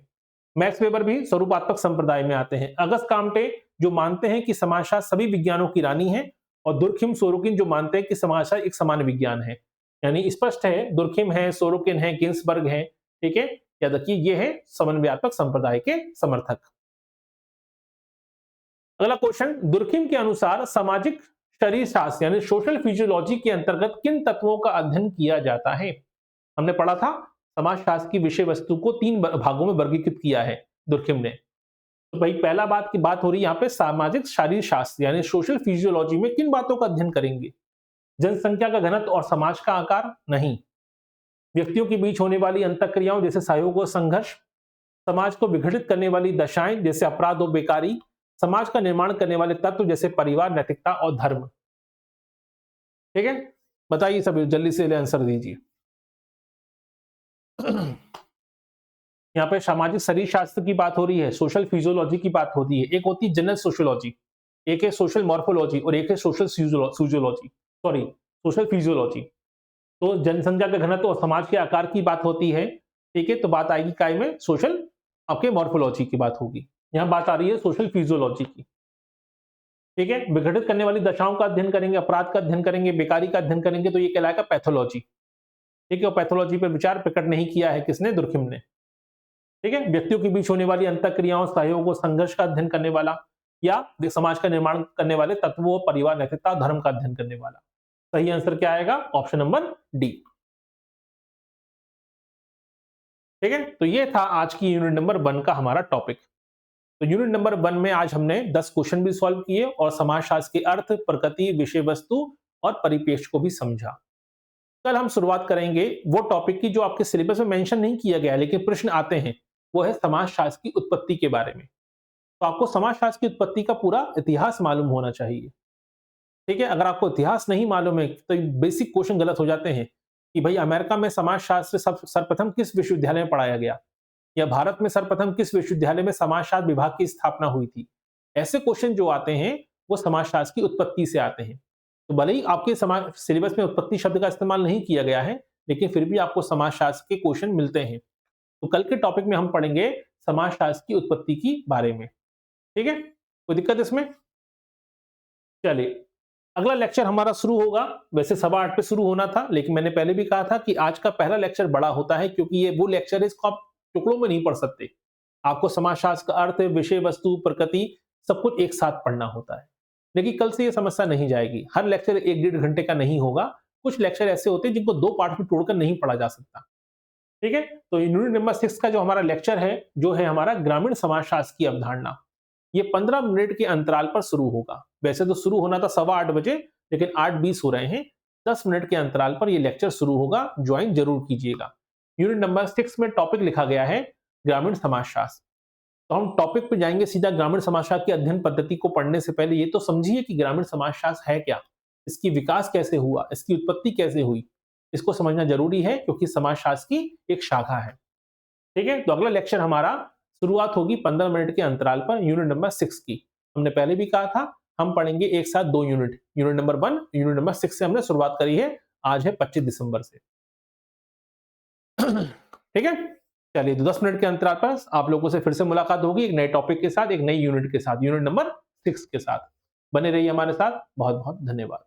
मैक्स वेबर भी स्वरूपात्मक संप्रदाय में आते हैं। अगस्त काम्टे जो मानते हैं कि समाजशास्त्र सभी विज्ञानों की रानी है, और दुर्खिम सोरोकिन जो मानते हैं कि समाजशास्त्र एक सामान्य विज्ञान है। यानी स्पष्ट है, दुर्खिम है, सोरोकिन है, गिन्सबर्ग है। ठीक है, याद रखिए ये है समन्वयात्मक संप्रदाय के समर्थक। अगला क्वेश्चन, दुर्खिम के अनुसार सामाजिक शरीर शास्त्र यानी सोशल फिजियोलॉजी के अंतर्गत किन तत्वों का अध्ययन किया जाता है? हमने पढ़ा था समाजशास्त्र की विषय वस्तु को 3 भागों में वर्गीकृत किया है दुर्खिम ने। तो भाई, पहला बात की बात हो रही है यहाँ पे सामाजिक शारीर शास्त्र यानी सोशल फिजियोलॉजी में किन बातों का अध्ययन करेंगे? जनसंख्या का घनत्व और समाज का आकार? नहीं। व्यक्तियों के बीच होने वाली अंतःक्रियाओं जैसे सहयोग और संघर्ष, समाज को विघटित करने वाली दशाएं जैसे अपराध और बेकारी, समाज का निर्माण करने वाले तत्व जैसे परिवार, नैतिकता और धर्म। ठीक है, बताइए सब जल्दी से आंसर दीजिए। यहाँ पे सामाजिक शरीर शास्त्र की बात हो रही है, सोशल फिजियोलॉजी की बात होती है। एक होती है जनरल सोशियोलॉजी, एक है सोशल मॉर्फोलॉजी और एक है सोशल फिजियोलॉजी। तो जनसंख्या का घनत्व और समाज के आकार की बात होती है। ठीक है, तो बात आएगी काय में? सोशल आपके मॉर्फोलॉजी की बात होगी। यहाँ बात आ रही है सोशल फिजियोलॉजी की। ठीक है, विघटित करने वाली दशाओं का अध्ययन करेंगे, अपराध का अध्ययन करेंगे, बेकारी का अध्ययन करेंगे, तो ये कहलाएगा पैथोलॉजी। ठीक है, और पैथोलॉजी पर विचार प्रकट नहीं किया है किसने? दुर्खिम ने। ठीक है, व्यक्तियों के बीच होने वाली अंतःक्रियाओं, सहयोग और संघर्ष का अध्ययन करने वाला, या समाज का निर्माण करने वाले तत्वों, परिवार, नैतिकता, धर्म का अध्ययन करने वाला। सही आंसर क्या आएगा? Option number D. ठीक है, तो ये था आज की यूनिट नंबर 1 का हमारा टॉपिक। तो यूनिट नंबर 1 में आज हमने 10 क्वेश्चन भी सॉल्व किए और समाजशास्त्र के अर्थ, प्रकृति, विषय वस्तु और परिप्रेक्ष्य को भी समझा। कल हम शुरुआत करेंगे वो टॉपिक की जो आपके सिलेबस में मेंशन नहीं किया गया है लेकिन प्रश्न आते हैं, वो है समाजशास्त्र की उत्पत्ति के बारे में। तो आपको समाजशास्त्र की उत्पत्ति का पूरा इतिहास मालूम होना चाहिए। ठीक है, अगर आपको इतिहास नहीं मालूम है तो बेसिक क्वेश्चन गलत हो जाते हैं कि भाई अमेरिका में समाजशास्त्र सर्वप्रथम किस विश्वविद्यालय में पढ़ाया गया, या भारत में सर्वप्रथम किस विश्वविद्यालय में समाजशास्त्र विभाग की स्थापना हुई थी। ऐसे क्वेश्चन जो आते हैं वो समाजशास्त्र की उत्पत्ति से आते हैं। तो भले ही आपके समाज सिलेबस में उत्पत्ति शब्द का इस्तेमाल नहीं किया गया है लेकिन फिर भी आपको समाजशास्त्र के क्वेश्चन मिलते हैं। तो कल के टॉपिक में हम पढ़ेंगे समाजशास्त्र की उत्पत्ति की बारे में। ठीक है, कोई दिक्कत इसमें? चलिए, अगला लेक्चर हमारा शुरू होगा, वैसे 8:15 पे शुरू होना था लेकिन मैंने पहले भी कहा था कि आज का पहला लेक्चर बड़ा होता है क्योंकि ये वो लेक्चर है इसको आप टुकड़ों में नहीं पढ़ सकते। आपको समाजशास्त्र का अर्थ, विषय वस्तु, प्रकृति सब कुछ एक साथ पढ़ना होता है। लेकिन कल से ये समस्या नहीं जाएगी। हर लेक्चर 1-1.5 घंटे का नहीं होगा। कुछ लेक्चर ऐसे होते हैं जिनको 2 पार्ट में तोड़कर नहीं पढ़ा जा सकता। ठीक है, तो यूनिट नंबर 6 का जो हमारा लेक्चर है, जो है हमारा ग्रामीण समाजशास्त्र की अवधारणा, ये 15 मिनट के अंतराल पर शुरू होगा। वैसे तो शुरू होना था 8:15 बजे लेकिन 8:20 हो रहे हैं। 10 मिनट के अंतराल पर यह लेक्चर शुरू होगा, ज्वाइन जरूर कीजिएगा। यूनिट नंबर 6 में टॉपिक लिखा गया है ग्रामीण समाजशास्त्र। तो हम टॉपिक पे जाएंगे सीधा। ग्रामीण समाजशास्त्र की अध्ययन पद्धति को पढ़ने से पहले ये तो समझिए कि ग्रामीण समाजशास्त्र है क्या, इसकी विकास कैसे हुआ, इसकी उत्पत्ति कैसे हुई, इसको समझना जरूरी है क्योंकि समाजशास्त्र की एक शाखा है। ठीक है, तो अगला लेक्चर हमारा शुरुआत होगी 15 मिनट के अंतराल पर यूनिट नंबर 6 की। हमने पहले भी कहा था हम पढ़ेंगे एक साथ 2 unit, unit number 1, unit number 6 से हमने शुरुआत करी है, आज है 25 दिसंबर से। ठीक है, चलिए तो 10 मिनट के अंतराल पर आप लोगों से फिर से मुलाकात होगी एक नए टॉपिक के साथ, एक नई यूनिट के साथ, यूनिट नंबर 6 के साथ। बने रहिए हमारे साथ, बहुत बहुत धन्यवाद।